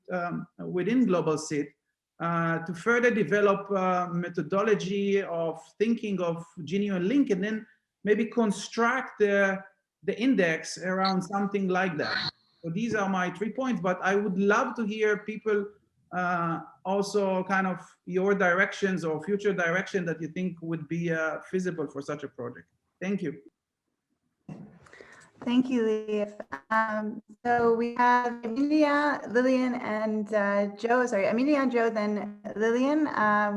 Speaker 6: within Global Seed to further develop methodology of thinking of genuine link, and then maybe construct the index around something like that. So these are my 3 points, but I would love to hear people also kind of your directions or future direction that you think would be feasible for such a project. Thank you.
Speaker 1: Thank you, Leif. So we have Emilia, Lillian, and Joe. Sorry, Emilia and Joe, then Lillian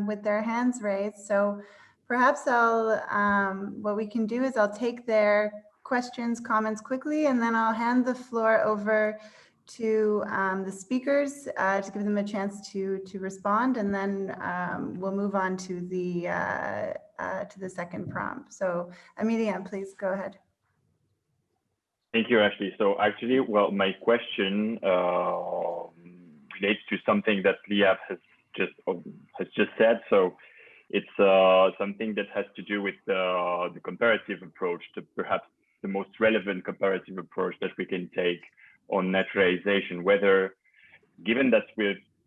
Speaker 1: with their hands raised. So perhaps what we can do is I'll take their questions, comments quickly, and then I'll hand the floor over to the speakers to give them a chance to respond, and then we'll move on to the second prompt. So Emilia, please go ahead.
Speaker 7: Thank you, Ashley. So actually, well, my question relates to something that Liaf has just said. So it's something that has to do with the comparative approach, perhaps the most relevant comparative approach that we can take on naturalization, whether, given that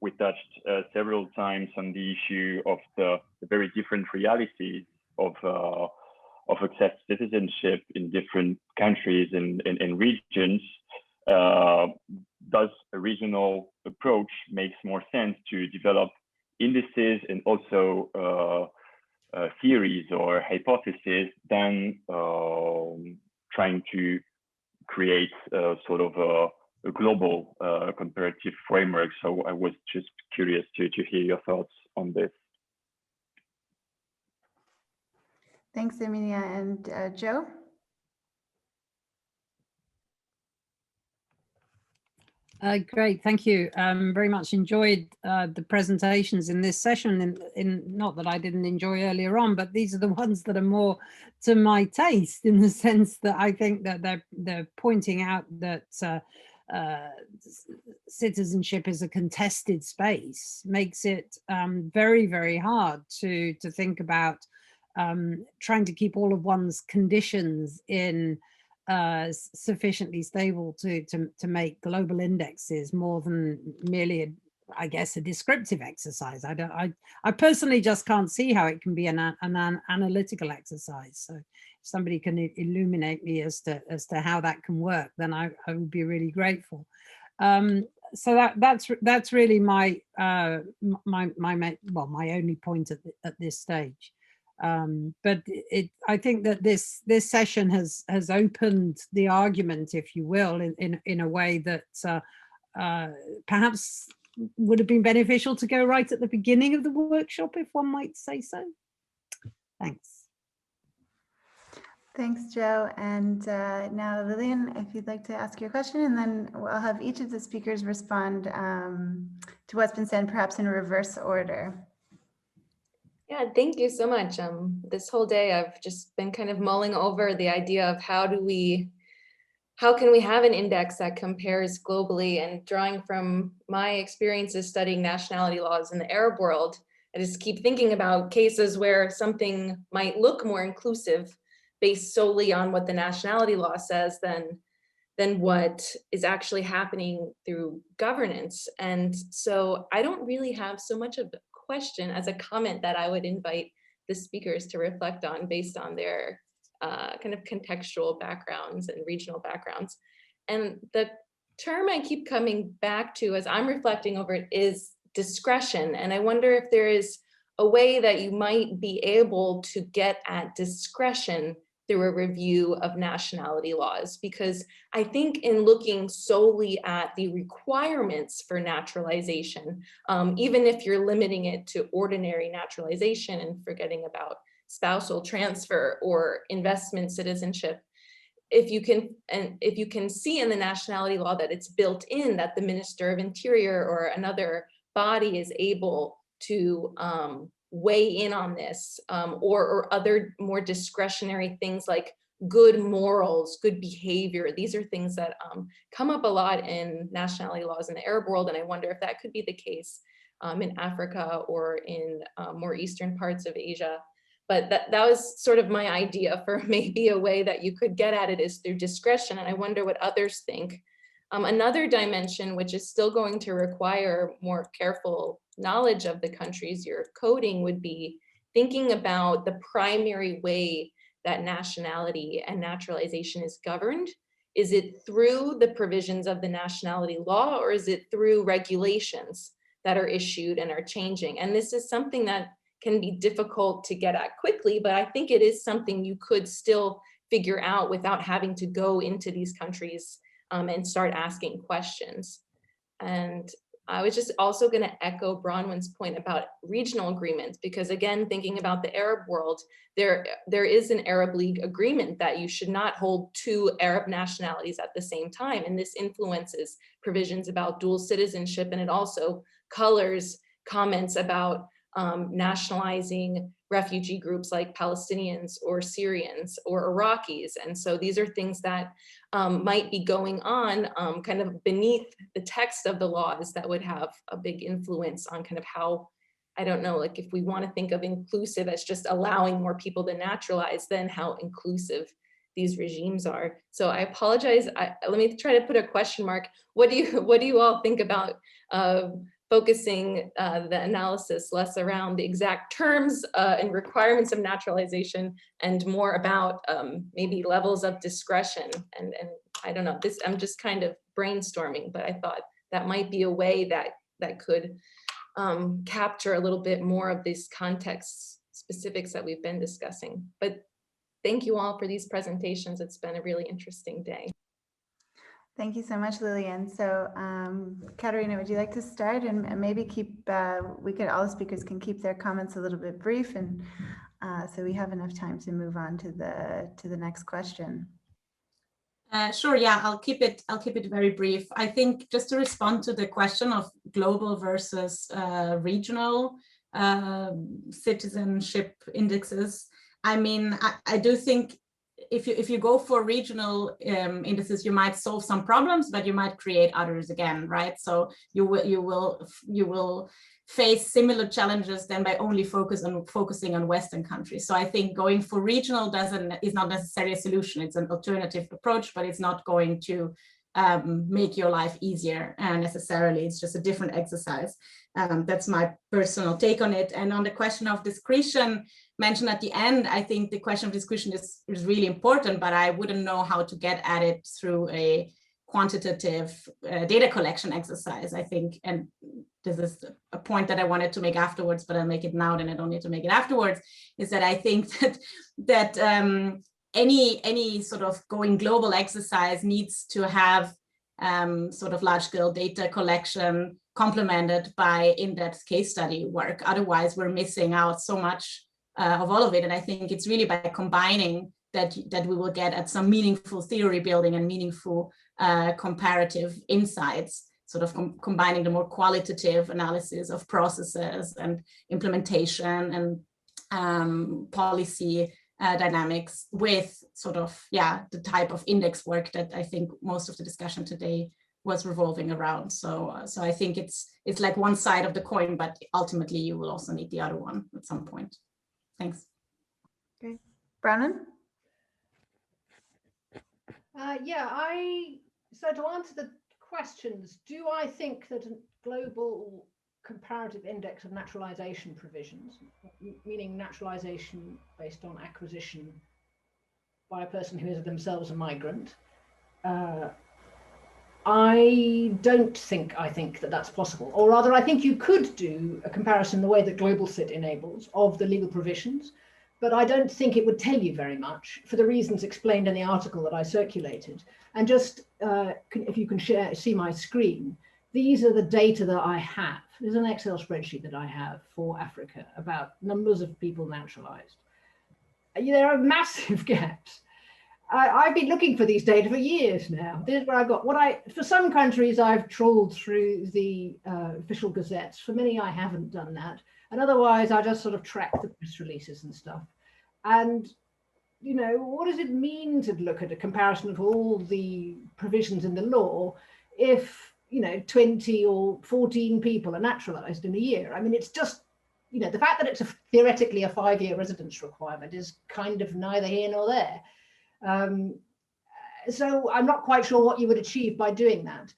Speaker 7: we touched several times on the issue of the very different realities of access to citizenship in different countries and regions, does a regional approach makes more sense to develop indices and also theories or hypotheses than trying to create sort of a global comparative framework. So I was just curious to hear your thoughts on this.
Speaker 1: Thanks, Emilia. And Joe?
Speaker 8: Great, thank you. Very much enjoyed the presentations in this session. In not that I didn't enjoy earlier on, but these are the ones that are more to my taste, in the sense that I think that they're pointing out that citizenship is a contested space, makes it very, very hard to think about trying to keep all of one's conditions in sufficiently stable to make global indexes more than merely, I guess, a descriptive exercise. I personally just can't see how it can be an analytical exercise. So if somebody can illuminate me as to how that can work, then I would be really grateful. So that's really my only point at this stage. But I think that this session has opened the argument, if you will, in a way that perhaps would have been beneficial to go right at the beginning of the workshop, if one might say so. Thanks.
Speaker 1: Thanks, Joe. And now, Lillian, if you'd like to ask your question, and then I'll have each of the speakers respond to what's been said, perhaps in reverse order.
Speaker 9: Yeah, thank you so much. This whole day, I've just been kind of mulling over the idea of how can we have an index that compares globally, and drawing from my experiences studying nationality laws in the Arab world, I just keep thinking about cases where something might look more inclusive based solely on what the nationality law says than what is actually happening through governance. And so I don't really have so much of a question as a comment that I would invite the speakers to reflect on based on their kind of contextual backgrounds and regional backgrounds. And the term I keep coming back to as I'm reflecting over it is discretion. And I wonder if there is a way that you might be able to get at discretion through a review of nationality laws, because I think in looking solely at the requirements for naturalization, even if you're limiting it to ordinary naturalization and forgetting about spousal transfer or investment citizenship, if you can see in the nationality law that it's built in that the Minister of Interior or another body is able to weigh in on this, or other more discretionary things like good morals, good behavior. These are things that come up a lot in nationality laws in the Arab world, and I wonder if that could be the case in Africa or in more eastern parts of Asia. But that was sort of my idea for maybe a way that you could get at it is through discretion, and I wonder what others think. Another dimension, which is still going to require more careful knowledge of the countries you're coding, would be thinking about the primary way that nationality and naturalization is governed. Is it through the provisions of the nationality law, or is it through regulations that are issued and are changing? And this is something that can be difficult to get at quickly, but I think it is something you could still figure out without having to go into these countries and start asking questions. And I was just also going to echo Bronwyn's point about regional agreements, because again, thinking about the Arab world, there is an Arab League agreement that you should not hold two Arab nationalities at the same time. And this influences provisions about dual citizenship, and it also colors comments about nationalizing refugee groups like Palestinians or Syrians or Iraqis. And so these are things that might be going on kind of beneath the text of the laws that would have a big influence on kind of I don't know, like if we want to think of inclusive as just allowing more people to naturalize, then how inclusive these regimes are. So I apologize. Let me try to put a question mark. What do you all think about focusing the analysis less around the exact terms and requirements of naturalization and more about maybe levels of discretion? And I don't know, I'm just kind of brainstorming, but I thought that might be a way that could capture a little bit more of these context specifics that we've been discussing. But thank you all for these presentations. It's been a really interesting day.
Speaker 1: Thank you so much, Lillian. So Katerina, would you like to start and maybe keep, all the speakers can keep their comments a little bit brief, and so we have enough time to move on to the next question.
Speaker 5: Sure, yeah, I'll keep it very brief. I think just to respond to the question of global versus regional citizenship indexes, I mean, I do think if you go for regional indices, you might solve some problems, but you might create others again, right? So you will face similar challenges than by only focusing on Western countries. So I think going for regional is not necessarily a solution. It's an alternative approach, but it's not going to make your life easier necessarily. It's just a different exercise. That's my personal take on it. And on the question of discretion mentioned at the end, I think the question of discretion is really important, but I wouldn't know how to get at it through a quantitative data collection exercise, I think. And this is a point that I wanted to make afterwards, but I'll make it now, then I don't need to make it afterwards, is that I think that any sort of going global exercise needs to have sort of large-scale data collection complemented by in-depth case study work. Otherwise, we're missing out so much of all of it. And I think it's really by combining that we will get at some meaningful theory building and meaningful comparative insights, sort of combining the more qualitative analysis of processes and implementation and policy dynamics with sort of, yeah, the type of index work that I think most of the discussion today was revolving around. So I think it's like one side of the coin, but ultimately you will also need the other one at some point. Thanks.
Speaker 1: Great. Brannon?
Speaker 4: So to answer the questions, do I think that a global comparative index of naturalization provisions, meaning naturalization based on acquisition by a person who is themselves a migrant, I think that that's possible. Or rather, I think you could do a comparison the way that Global Sit enables of the legal provisions, but I don't think it would tell you very much for the reasons explained in the article that I circulated. And just if you can see my screen, these are the data that I have. There's an Excel spreadsheet that I have for Africa about numbers of people naturalized. There are massive gaps. I've been looking for these data for years now. This is where I've got for some countries I've trawled through the official gazettes. For many I haven't done that. And otherwise I just sort of track the press releases and stuff. And, you know, what does it mean to look at a comparison of all the provisions in the law if, you know, 20 or 14 people are naturalized in a year? I mean, it's just, you know, the fact that it's theoretically a 5-year residence requirement is kind of neither here nor there. So I'm not quite sure what you would achieve by doing that.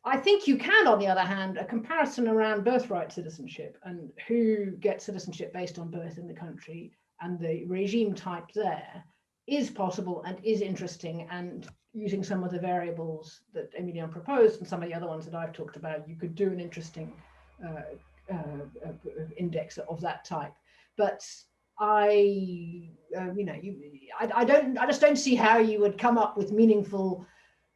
Speaker 4: I think you can, on the other hand, a comparison around birthright citizenship and who gets citizenship based on birth in the country and the regime type there is possible and is interesting. And using some of the variables that Emilian proposed and some of the other ones that I've talked about, you could do an interesting index of that type. But I just don't see how you would come up with meaningful.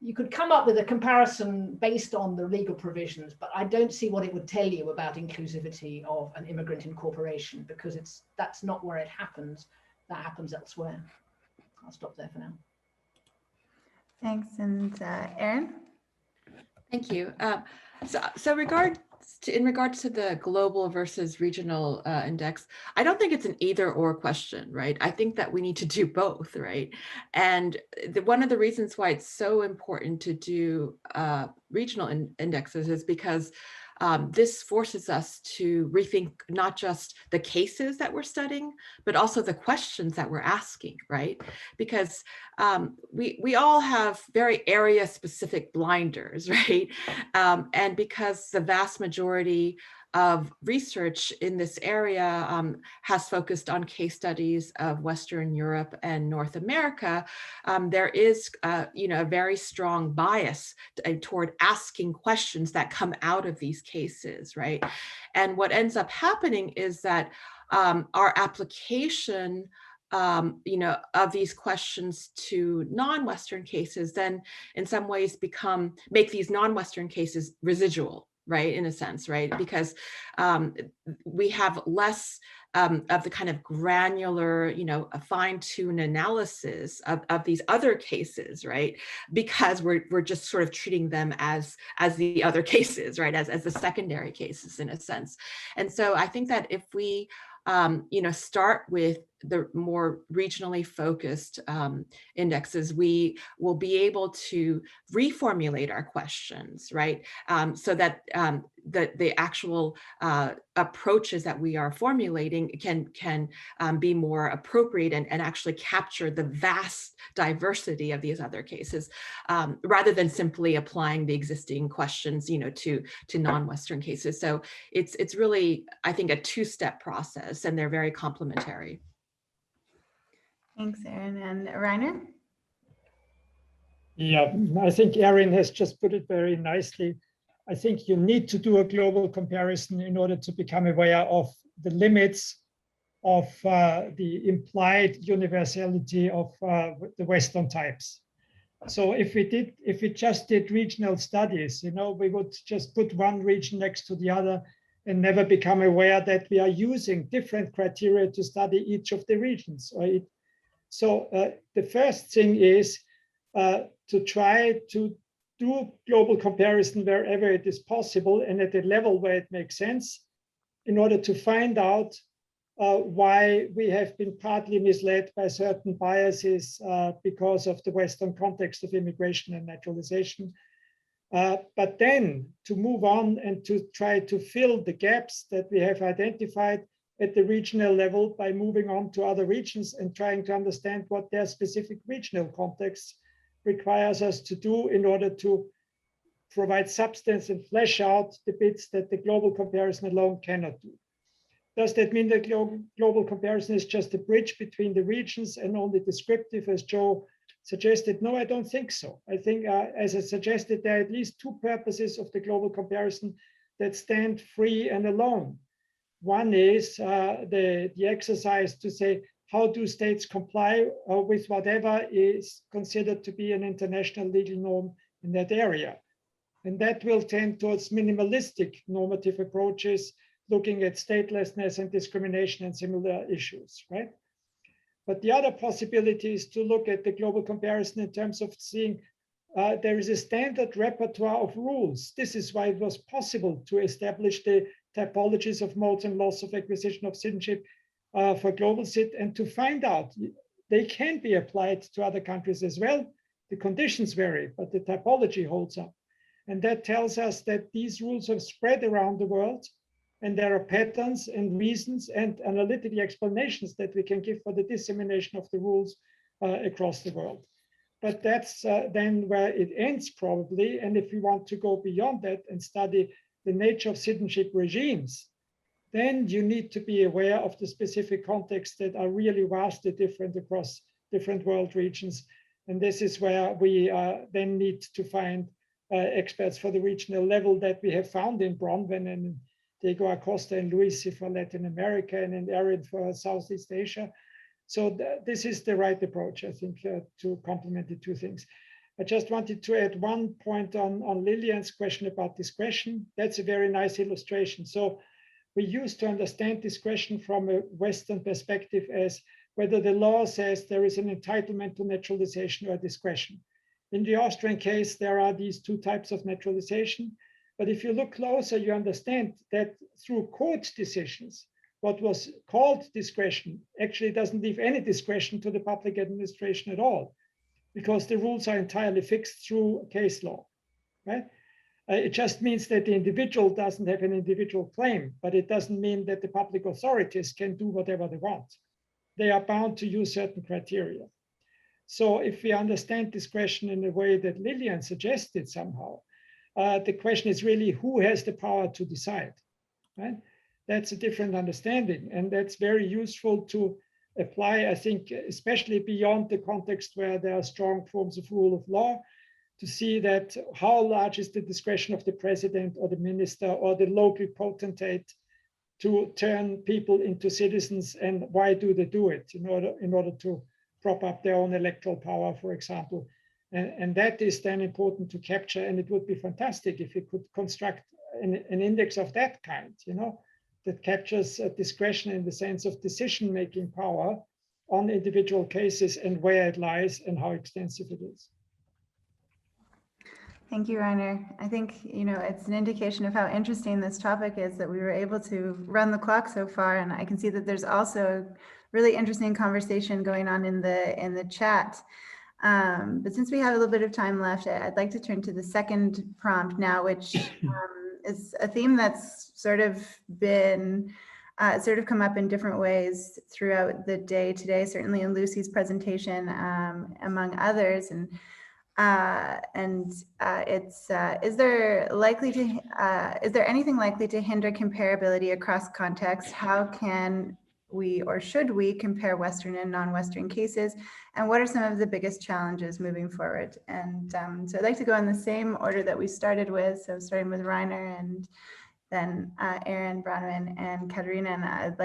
Speaker 4: You could come up with a comparison based on the legal provisions, but I don't see what it would tell you about inclusivity of an immigrant incorporation, because that's not where it happens. That happens elsewhere. I'll stop there for now.
Speaker 1: Thanks. And Erin?
Speaker 3: Thank you. In regards to the global versus regional index, I don't think it's an either or question, right? I think that we need to do both, right? And one of the reasons why it's so important to do regional indexes is because this forces us to rethink not just the cases that we're studying, but also the questions that we're asking, right? Because we all have very area specific blinders, right? And because the vast majority of research in this area has focused on case studies of Western Europe and North America, there is a very strong bias toward asking questions that come out of these cases, right? And what ends up happening is that our application of these questions to non-Western cases then in some ways make these non-Western cases residual, right, in a sense, right? Because we have less of the kind of granular, fine-tuned analysis of these other cases, right? Because we're just sort of treating them as the other cases, right? As the secondary cases in a sense. And so I think that if we start with the more regionally focused indexes, we will be able to reformulate our questions, right? So that the actual approaches that we are formulating can be more appropriate and actually capture the vast diversity of these other cases, rather than simply applying the existing questions, to non-Western cases. So it's really, I think, a two-step process, and they're very complementary.
Speaker 1: Thanks, Erin. And Reiner?
Speaker 2: Yeah, I think Erin has just put it very nicely. I think you need to do a global comparison in order to become aware of the limits of the implied universality of the Western types. So if we just did regional studies, we would just put one region next to the other and never become aware that we are using different criteria to study each of the regions. Right? So the first thing is to try to do global comparison wherever it is possible and at a level where it makes sense, in order to find out why we have been partly misled by certain biases because of the Western context of immigration and naturalization. But then to move on and to try to fill the gaps that we have identified at the regional level by moving on to other regions and trying to understand what their specific regional context requires us to do in order to provide substance and flesh out the bits that the global comparison alone cannot do. Does that mean that global comparison is just a bridge between the regions and only descriptive, as Joe suggested? No, I don't think so. I think, as I suggested, there are at least two purposes of the global comparison that stand free and alone. One is the exercise to say, how do states comply with whatever is considered to be an international legal norm in that area? And that will tend towards minimalistic normative approaches, looking at statelessness and discrimination and similar issues, right? But the other possibility is to look at the global comparison in terms of seeing there is a standard repertoire of rules. This is why it was possible to establish the typologies of modes and loss of acquisition of citizenship for global cit, and to find out they can be applied to other countries as well. The conditions vary, but the typology holds up. And that tells us that these rules have spread around the world, and there are patterns and reasons and analytical explanations that we can give for the dissemination of the rules across the world. But that's then where it ends probably. And if we want to go beyond that and study the nature of citizenship regimes, then you need to be aware of the specific contexts that are really vastly different across different world regions. And this is where we then need to find experts for the regional level that we have found in Bronwen and Diego Acosta and Luisi for Latin America and in Erin for Southeast Asia. So this is the right approach, I think, to complement the two things. I just wanted to add one point on Lillian's question about discretion. That's a very nice illustration. So we used to understand discretion from a Western perspective as whether the law says there is an entitlement to naturalization or discretion. In the Austrian case, there are these two types of naturalization. But if you look closer, you understand that through court decisions, what was called discretion actually doesn't leave any discretion to the public administration at all, because the rules are entirely fixed through case law, right? It just means that the individual doesn't have an individual claim, but it doesn't mean that the public authorities can do whatever they want. They are bound to use certain criteria. So if we understand this question in a way that Lillian suggested somehow, the question is really who has the power to decide, right? That's a different understanding, and that's very useful to apply, I think, especially beyond the context where there are strong forms of rule of law, to see that how large is the discretion of the president or the minister or the local potentate to turn people into citizens, and why do they do it? In order to prop up their own electoral power, for example. And that is then important to capture, and it would be fantastic if we could construct an index of that kind, that captures discretion in the sense of decision-making power on individual cases and where it lies and how extensive it is.
Speaker 1: Thank you, Rainer. I think, it's an indication of how interesting this topic is that we were able to run the clock so far. And I can see that there's also really interesting conversation going on in the chat. But since we have a little bit of time left, I'd like to turn to the second prompt now, which is a theme that's sort of come up in different ways throughout the day today, certainly in Lucy's presentation, among others. Is there anything likely to hinder comparability across contexts? How can we, or should we, compare Western and non-Western cases? And what are some of the biggest challenges moving forward? And so I'd like to go in the same order that we started with. So starting with Rainer and then Aaron, Bronwyn, and Katerina. And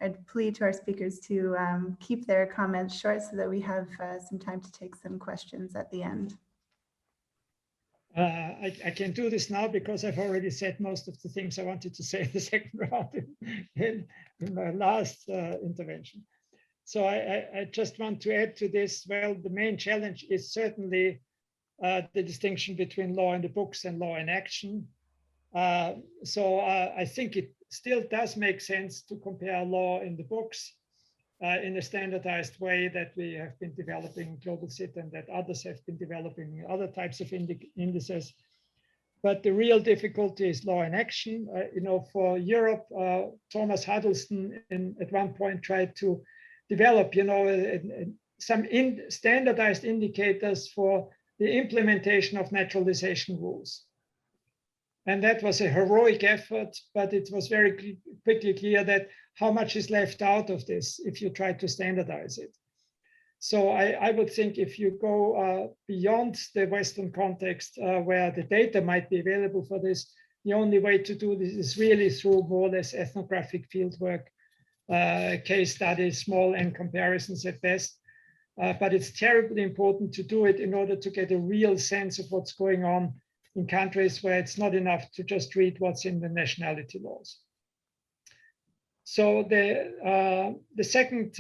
Speaker 1: I'd plead to our speakers to keep their comments short so that we have some time to take some questions at the end.
Speaker 2: I can do this now because I've already said most of the things I wanted to say in the second round in my last intervention. So I just want to add to this. Well, the main challenge is certainly the distinction between law in the books and law in action. So I think it still does make sense to compare law in the books in a standardized way that we have been developing Global Cit and that others have been developing other types of indices. But the real difficulty is law in action. For Europe, Thomas Huddleston at one point tried to develop, some standardized indicators for the implementation of naturalization rules. And that was a heroic effort, but it was very quickly clear that how much is left out of this if you try to standardize it. So I would think if you go beyond the Western context where the data might be available for this, the only way to do this is really through more or less ethnographic fieldwork, case studies, small n comparisons at best. But it's terribly important to do it in order to get a real sense of what's going on in countries where it's not enough to just read what's in the nationality laws. So the second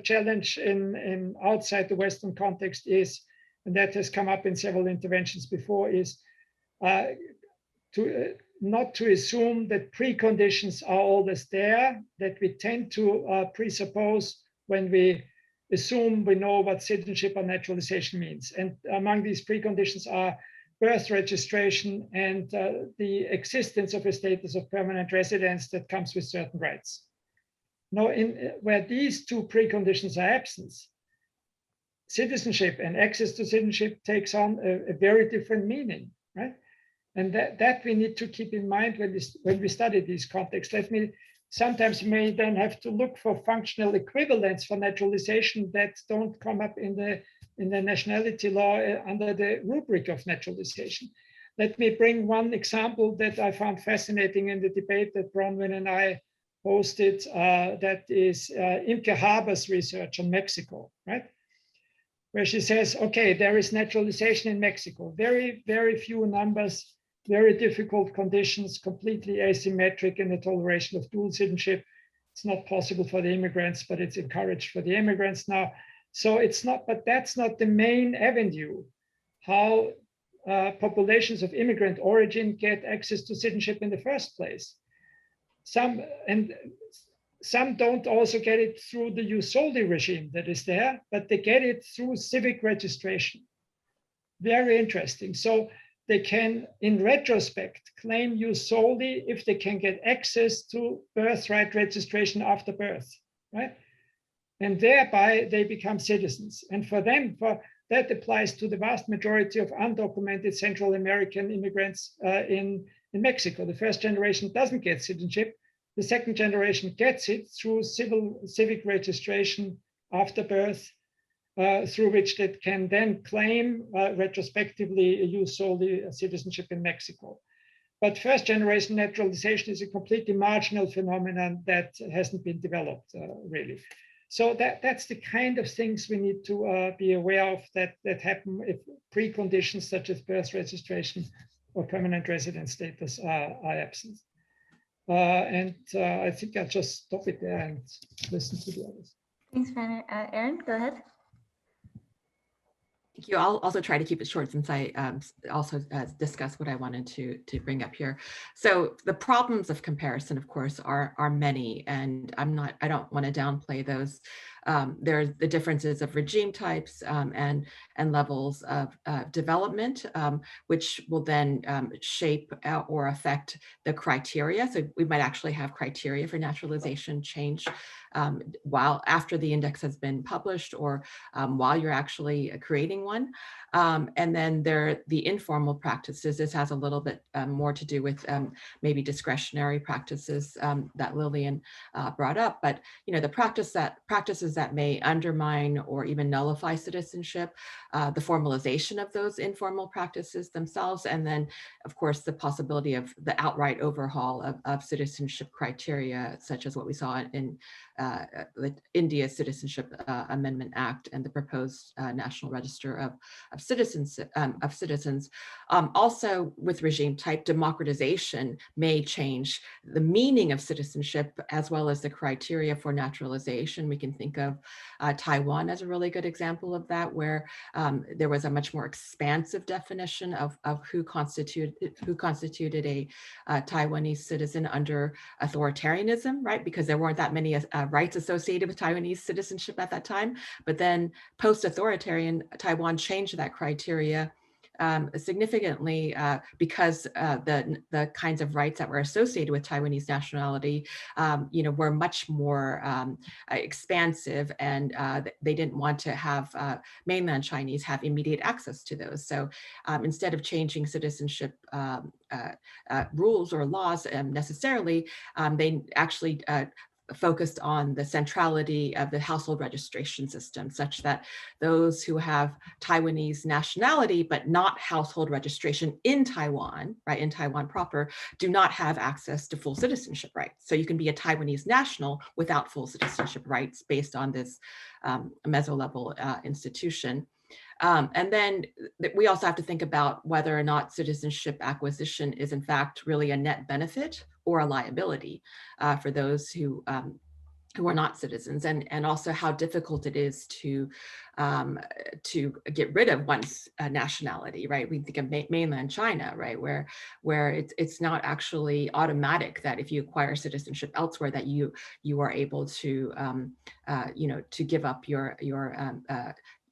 Speaker 2: challenge in outside the Western context is, and that has come up in several interventions before, is not to assume that preconditions are always there, that we tend to presuppose when we assume we know what citizenship or naturalization means. And among these preconditions are birth registration and the existence of a status of permanent residence that comes with certain rights. Now, where these two preconditions are absent, citizenship and access to citizenship takes on a very different meaning, right? And that we need to keep in mind when we study these contexts. Sometimes you may then have to look for functional equivalents for naturalization that don't come up in the nationality law under the rubric of naturalization. Let me bring one example that I found fascinating in the debate that Bronwyn and I hosted, that is Imke Haber's research on Mexico, right? Where she says, okay, there is naturalization in Mexico, very, very few numbers, very difficult conditions, completely asymmetric in the toleration of dual citizenship. It's not possible for the immigrants, but it's encouraged for the immigrants now. So it's not, but that's not the main avenue, how populations of immigrant origin get access to citizenship in the first place. Some don't also get it through the jus soli regime that is there, but they get it through civic registration. Very interesting. So they can, in retrospect, claim use solely if they can get access to birthright registration after birth, right? And thereby they become citizens. And for them, that applies to the vast majority of undocumented Central American immigrants in Mexico. The first generation doesn't get citizenship. The second generation gets it through civic registration after birth, through which they can then claim retrospectively use solely citizenship in Mexico. But first generation naturalization is a completely marginal phenomenon that hasn't been developed really. So that's the kind of things we need to be aware of that happen if preconditions such as birth registration or permanent resident status are absent. I think I'll just stop it there and listen to the others.
Speaker 1: Thanks, Rainer. Erin, go ahead.
Speaker 3: Thank you. I'll also try to keep it short since I also discuss what I wanted to bring up here. So the problems of comparison, of course, are many, and I don't want to downplay those. There are the differences of regime types and levels of development, which will then shape or affect the criteria. So we might actually have criteria for naturalization change while after the index has been published or while you're actually creating one. And then the informal practices. This has a little bit more to do with maybe discretionary practices that Lillian brought up. But the practices that may undermine or even nullify citizenship, the formalization of those informal practices themselves, and then, of course, the possibility of the outright overhaul of citizenship criteria, such as what we saw in India's Citizenship Amendment Act and the proposed National Register of citizens. Also, with regime type, democratization may change the meaning of citizenship as well as the criteria for naturalization. We can think of Taiwan as a really good example of that, where there was a much more expansive definition of who constituted a Taiwanese citizen under authoritarianism, right? Because there weren't that many rights associated with Taiwanese citizenship at that time. But then post-authoritarian, Taiwan changed that criteria significantly because the kinds of rights that were associated with Taiwanese nationality, were much more expansive, and they didn't want to have mainland Chinese have immediate access to those. So instead of changing citizenship rules or laws necessarily, they actually focused on the centrality of the household registration system, such that those who have Taiwanese nationality but not household registration in Taiwan, right, in Taiwan proper, do not have access to full citizenship rights. So you can be a Taiwanese national without full citizenship rights based on this meso-level institution. And then we also have to think about whether or not citizenship acquisition is in fact really a net benefit or a liability for those who are not citizens, and also how difficult it is to get rid of one's nationality, right? We think of mainland China, right, where it's not actually automatic that if you acquire citizenship elsewhere that you are able to to give up your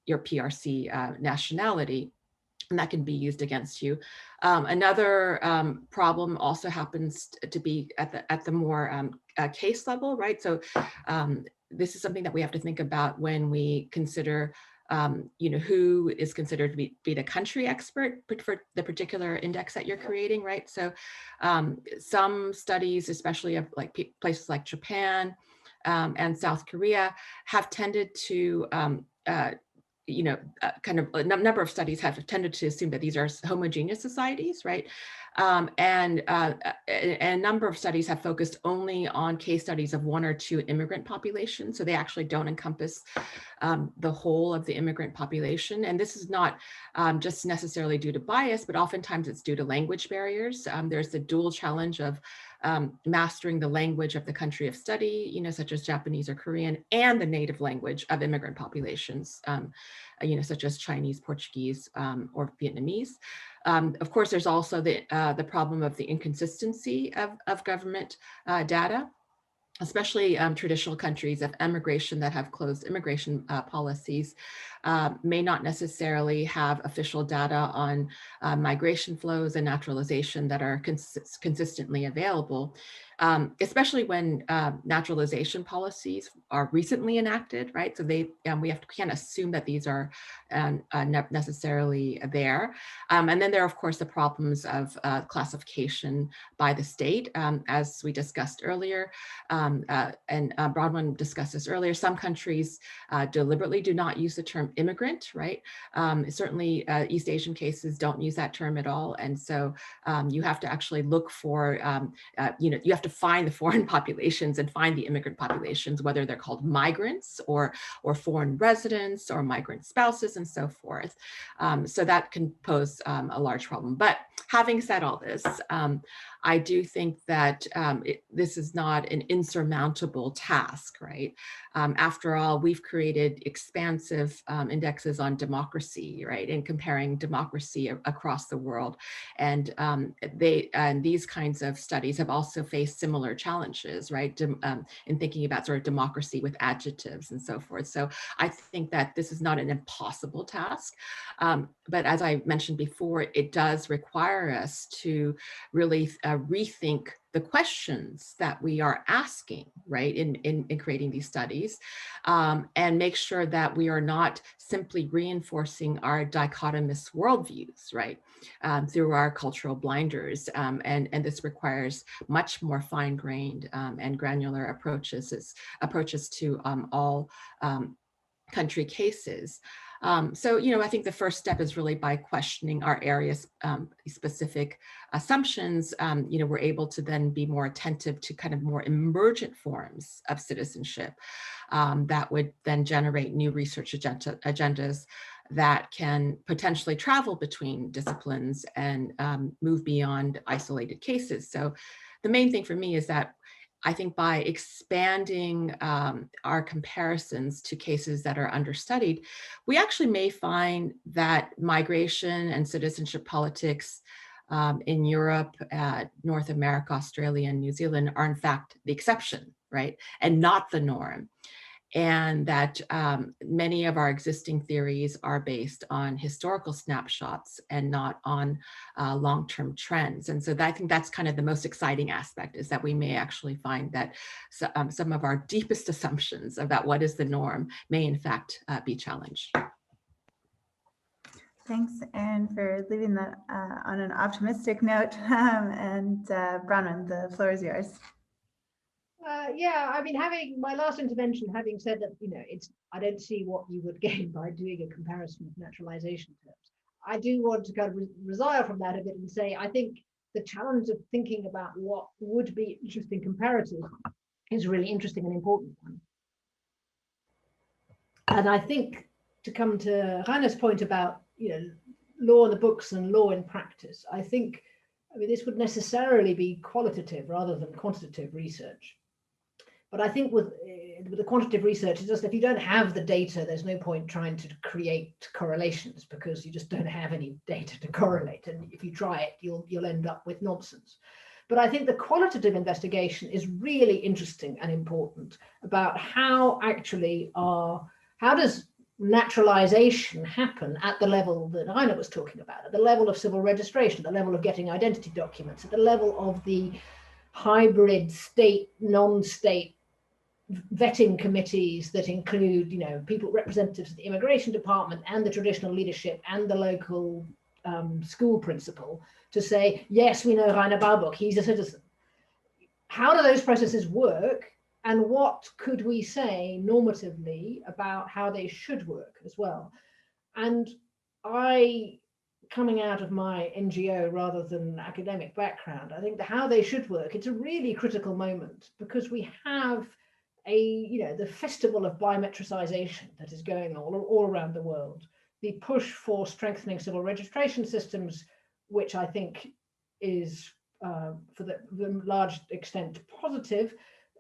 Speaker 3: PRC nationality, and that can be used against you. Another problem also happens to be at the more case level, right? So this is something that we have to think about when we consider who is considered to be the country expert for the particular index that you're creating, right? So some studies, especially of like places like Japan and South Korea, have tended to kind of a number of studies have tended to assume that these are homogeneous societies, right? And a number of studies have focused only on case studies of one or two immigrant populations. So they actually don't encompass the whole of the immigrant population. And this is not just necessarily due to bias, but oftentimes it's due to language barriers. There's the dual challenge of mastering the language of the country of study, such as Japanese or Korean, and the native language of immigrant populations, such as Chinese, Portuguese, or Vietnamese. Of course, there's also the problem of the inconsistency of government data. especially traditional countries of emigration that have closed immigration policies, may not necessarily have official data on migration flows and naturalization that are consistently available, especially when naturalization policies are recently enacted, right? So we can't assume that these are necessarily there. And then there are, of course, the problems of classification by the state, as we discussed earlier. And Bronwyn discussed this earlier. Some countries deliberately do not use the term immigrant, right? Certainly East Asian cases don't use that term at all. And so you have to actually look for, you have to find the foreign populations and find the immigrant populations, whether they're called migrants or foreign residents or migrant spouses and so forth. So that can pose a large problem. But having said all this, I do think that this is not an insurmountable task, right? After all, we've created expansive indexes on democracy, right? And comparing democracy across the world. And these kinds of studies have also faced similar challenges, right? In thinking about sort of democracy with adjectives and so forth. So I think that this is not an impossible task. But as I mentioned before, it does require us to really rethink the questions that we are asking, right, in creating these studies, and make sure that we are not simply reinforcing our dichotomous worldviews, right, through our cultural blinders. And this requires much more fine-grained and granular approaches to all country cases. So, I think the first step is really by questioning our area's specific assumptions. We're able to then be more attentive to kind of more emergent forms of citizenship that would then generate new research agendas that can potentially travel between disciplines and move beyond isolated cases. So the main thing for me is that I think by expanding our comparisons to cases that are understudied, we actually may find that migration and citizenship politics in Europe, North America, Australia, and New Zealand are in fact the exception, right? And not the norm. And that many of our existing theories are based on historical snapshots and not on long-term trends. And so I think that's kind of the most exciting aspect, is that we may actually find that some of our deepest assumptions about what is the norm may in fact be challenged.
Speaker 1: Thanks, Erin, for leaving that on an optimistic note. And Bronwyn, the floor is yours.
Speaker 4: Yeah, I mean, having my last intervention, having said that, I don't see what you would gain by doing a comparison of naturalization terms. I do want to kind of resile from that a bit and say, I think the challenge of thinking about what would be interesting comparative is a really interesting and important one. And I think, to come to Rainer's point about, law in the books and law in practice, I mean, this would necessarily be qualitative rather than quantitative research. But I think with the quantitative research, it's just if you don't have the data, there's no point trying to create correlations, because you just don't have any data to correlate. And if you try it, you'll end up with nonsense. But I think the qualitative investigation is really interesting and important about how does naturalization happen at the level that Rainer was talking about, at the level of civil registration, at the level of getting identity documents, at the level of the hybrid state, non-state vetting committees that include, people, representatives of the immigration department and the traditional leadership and the local school principal to say, yes, we know Rainer Baubock, he's a citizen. How do those processes work? And what could we say normatively about how they should work as well? And coming out of my NGO rather than academic background, I think how they should work, it's a really critical moment, because we have the festival of biometricization that is going on all around the world, the push for strengthening civil registration systems, which I think is for the large extent positive,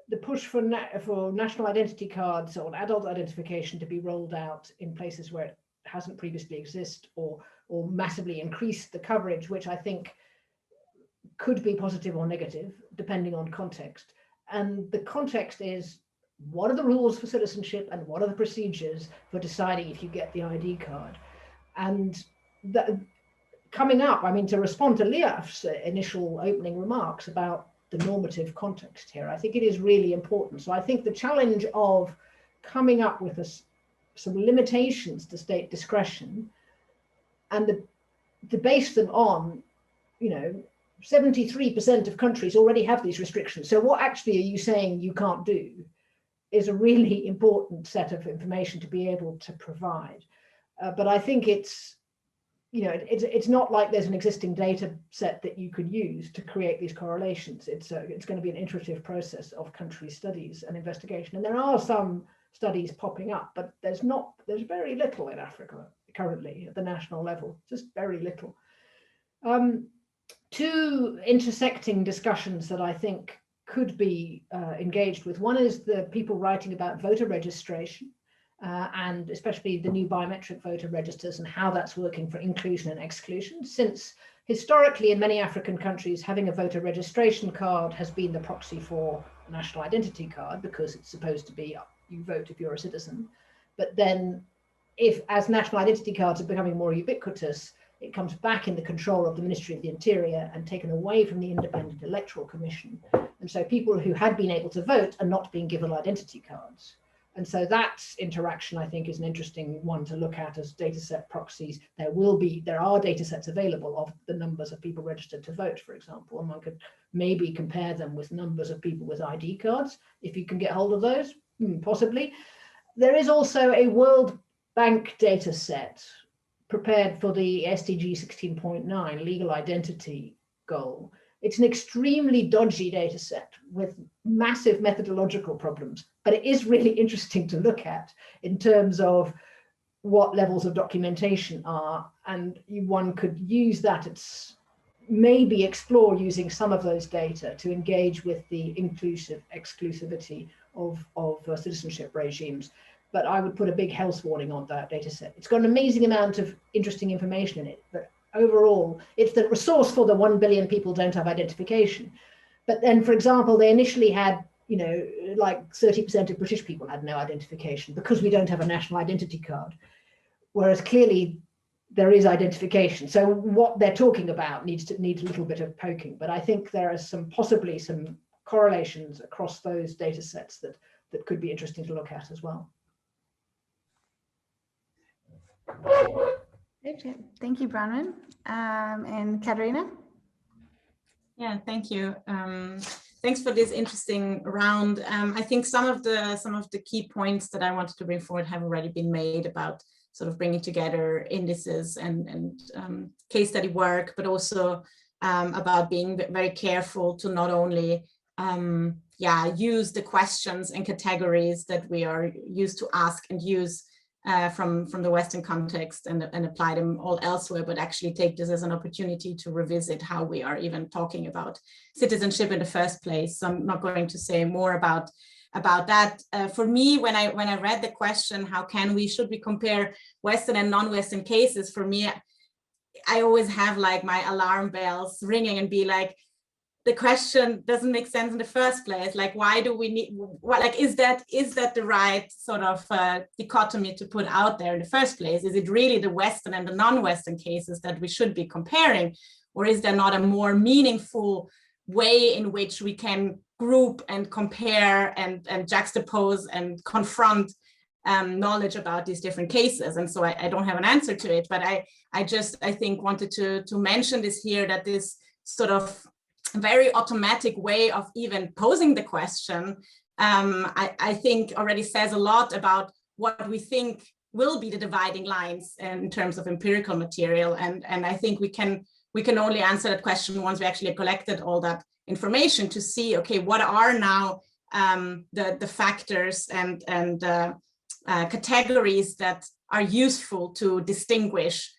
Speaker 4: the push for national identity cards or adult identification to be rolled out in places where it hasn't previously existed, or massively increase the coverage, which I think could be positive or negative, depending on context. And the context is, what are the rules for citizenship and what are the procedures for deciding if you get the ID card? And coming up, I mean, to respond to Liaf's initial opening remarks about the normative context here, I think it is really important. So I think the challenge of coming up with some limitations to state discretion and to base them on, 73% of countries already have these restrictions. So what actually are you saying you can't do is a really important set of information to be able to provide. But I think it's not like there's an existing data set that you could use to create these correlations. It's going to be an iterative process of country studies and investigation. And there are some studies popping up, but there's very little in Africa currently at the national level, just very little. Two intersecting discussions that I think could be engaged with. One is the people writing about voter registration, and especially the new biometric voter registers and how that's working for inclusion and exclusion, since historically in many African countries, having a voter registration card has been the proxy for a national identity card, because it's supposed to be you vote if you're a citizen. But then as national identity cards are becoming more ubiquitous, it comes back in the control of the Ministry of the Interior and taken away from the Independent Electoral Commission. And so people who had been able to vote are not being given identity cards. And so that interaction, I think, is an interesting one to look at as dataset proxies. There are datasets available of the numbers of people registered to vote, for example, and one could maybe compare them with numbers of people with ID cards, if you can get hold of those, possibly. There is also a World Bank dataset prepared for the SDG 16.9 legal identity goal. It's an extremely dodgy data set with massive methodological problems, but it is really interesting to look at in terms of what levels of documentation are, and one could use that. It's maybe explore using some of those data to engage with the exclusivity of citizenship regimes. But I would put a big health warning on that data set. It's got an amazing amount of interesting information in it, but overall, it's the resource for the 1 billion people don't have identification. But then, for example, they initially had, like 30% of British people had no identification because we don't have a national identity card, whereas clearly there is identification. So what they're talking about needs a little bit of poking. But I think there are possibly some correlations across those data sets that could be interesting to look at as well.
Speaker 1: Thank you, Bronwyn. And Katerina?
Speaker 5: Yeah, thank you. Thanks for this interesting round. I think some of the key points that I wanted to bring forward have already been made about sort of bringing together indices and case study work, but also about being very careful to not only use the questions and categories that we are used to ask and use from the Western context and apply them all elsewhere, but actually take this as an opportunity to revisit how we are even talking about citizenship in the first place. So I'm not going to say more about that. For me, when I read the question, should we compare Western and non-Western cases? For me, I always have like my alarm bells ringing and be like, the question doesn't make sense in the first place. Like, why do we need, is that the right sort of dichotomy to put out there in the first place? Is it really the Western and the non-Western cases that we should be comparing? Or is there not a more meaningful way in which we can group and compare and juxtapose and confront knowledge about these different cases? And so I don't have an answer to it, but I think wanted to mention this here, that this sort of very automatic way of even posing the question, I think already says a lot about what we think will be the dividing lines in terms of empirical material. And I think we can only answer that question once we actually collected all that information to see, okay, what are now the factors and categories that are useful to distinguish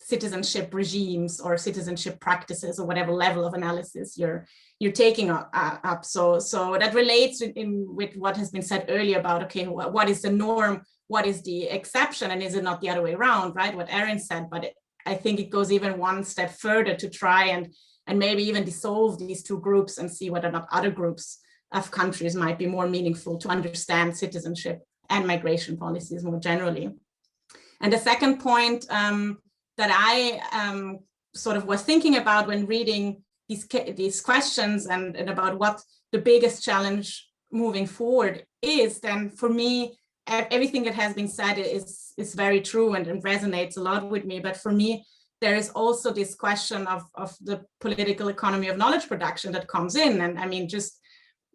Speaker 5: citizenship regimes or citizenship practices, or whatever level of analysis you're taking up. So that relates with what has been said earlier about, okay, what is the norm, what is the exception, and is it not the other way around, right? What Erin said, but I think it goes even one step further to try and maybe even dissolve these two groups and see whether or not other groups of countries might be more meaningful to understand citizenship and migration policies more generally. And the second point that I sort of was thinking about when reading these questions and about what the biggest challenge moving forward is, then for me, everything that has been said is very true and resonates a lot with me. But for me, there is also this question of the political economy of knowledge production that comes in. And I mean, just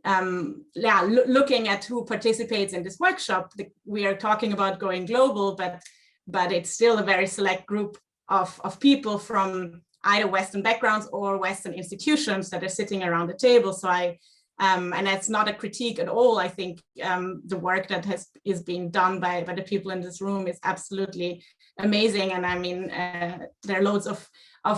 Speaker 5: looking at who participates in this workshop, we are talking about going global, but it's still a very select group of people from either Western backgrounds or Western institutions that are sitting around the table. So and that's not a critique at all. I think the work that is being done by the people in this room is absolutely amazing. And I mean, there are loads of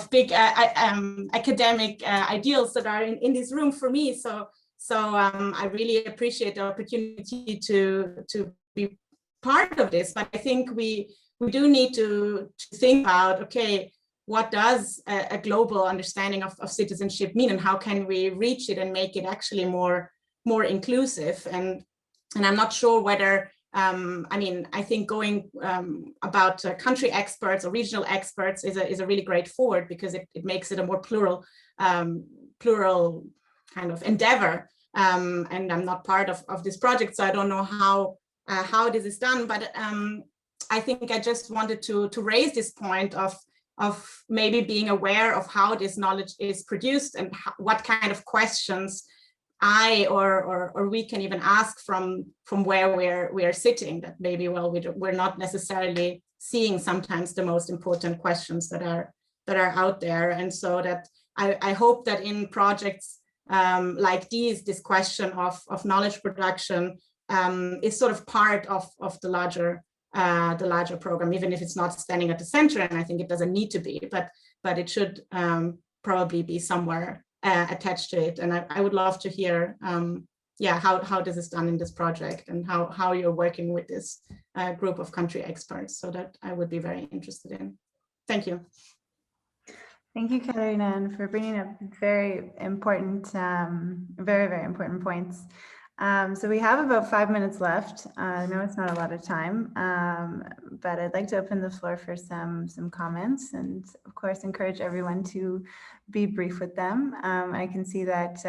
Speaker 5: big academic ideals that are in this room for me. So I really appreciate the opportunity to be part of this. But I think we do need to think about, okay, what does a global understanding of citizenship mean, and how can we reach it and make it actually more inclusive? And I'm not sure whether, I mean, I think going about country experts or regional experts is a really great forward, because it makes it a more plural kind of endeavor. And I'm not part of this project, so I don't know how this is done. But I think I just wanted to raise this point of maybe being aware of how this knowledge is produced and what kind of questions I or we can even ask from where we are sitting, that maybe, well, we're not necessarily seeing sometimes the most important questions that are out there. And so that I hope that in projects like this question of knowledge production is sort of part of the larger program, even if it's not standing at the center, and I think it doesn't need to be, but it should probably be somewhere attached to it. And I would love to hear, how this is done in this project, and how you're working with this group of country experts. So that I would be very interested in. Thank you.
Speaker 1: Thank you, Katharina, and for bringing up very important, very, very important points. So we have about 5 minutes left. I know it's not a lot of time, but I'd like to open the floor for some comments, and of course encourage everyone to be brief with them. I can see that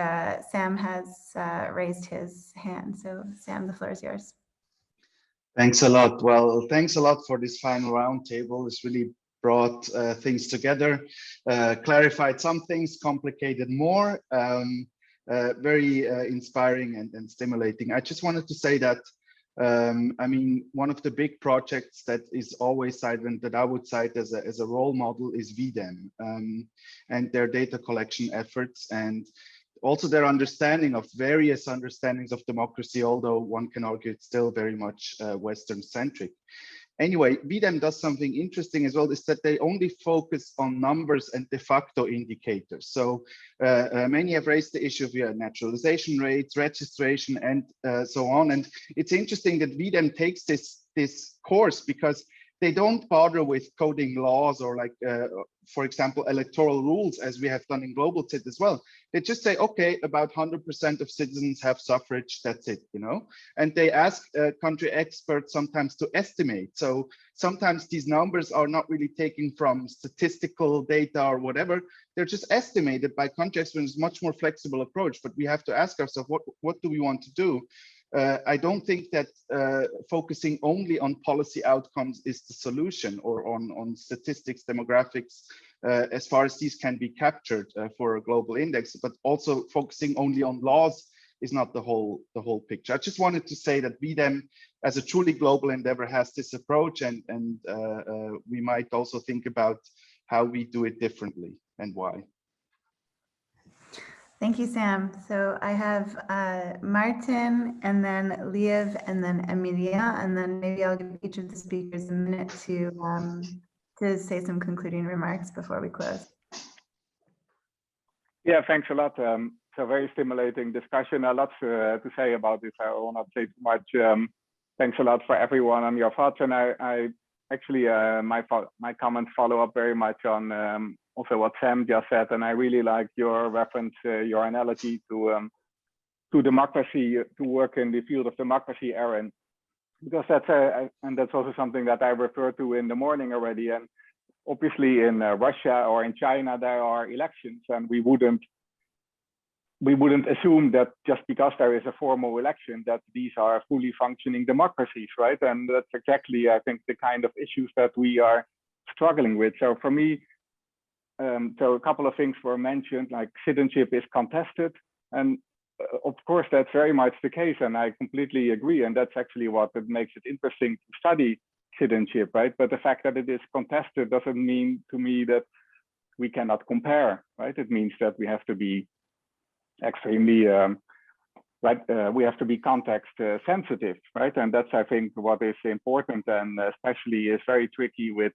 Speaker 1: Sam has raised his hand. So Sam, the floor is yours.
Speaker 10: Thanks a lot. Well, thanks a lot for this final roundtable. It's really brought things together, clarified some things, complicated more. Very inspiring and stimulating. I just wanted to say that, I mean, one of the big projects that is always cited and that I would cite as a role model is VDEM and their data collection efforts, and also their understanding of various understandings of democracy, although one can argue it's still very much Western centric. Anyway, VDEM does something interesting as well, is that they only focus on numbers and de facto indicators. So many have raised the issue of naturalization rates, registration, and so on. And it's interesting that VDEM takes this course because they don't bother with coding laws or like, for example, electoral rules, as we have done in Global Cit as well. They just say, okay, about 100% of citizens have suffrage, that's it, you know? And they ask country experts sometimes to estimate. So sometimes these numbers are not really taken from statistical data or whatever. They're just estimated by country experts, much more flexible approach. But we have to ask ourselves, what do we want to do? I don't think that focusing only on policy outcomes is the solution, or on statistics, demographics, as far as these can be captured for a global index, but also focusing only on laws is not the whole picture. I just wanted to say that VDEM, as a truly global endeavor, has this approach, and we might also think about how we do it differently and why.
Speaker 1: Thank you, Sam. So I have Martin, and then Liev, and then Emilia, and then maybe I'll give each of the speakers a minute to say some concluding remarks before we close.
Speaker 11: Yeah, thanks a lot. So very stimulating discussion. A lot to say about this. I will not say too much. Thanks a lot for everyone on your thoughts, and I actually my comments follow up very much on also what Sam just said, and I really like your reference, your analogy to democracy, to work in the field of democracy, Aaron, because that's also something that I referred to in the morning already. And obviously in Russia or in China, there are elections, and we wouldn't assume that just because there is a formal election that these are fully functioning democracies, right? And that's exactly, I think, the kind of issues that we are struggling with. So for me, so a couple of things were mentioned, like citizenship is contested, and of course that's very much the case, and I completely agree, and that's actually what makes it interesting to study citizenship, right? But the fact that it is contested doesn't mean to me that we cannot compare, right? It means that we have to be extremely we have to be context sensitive, right? And that's, I think, what is important, and especially is very tricky with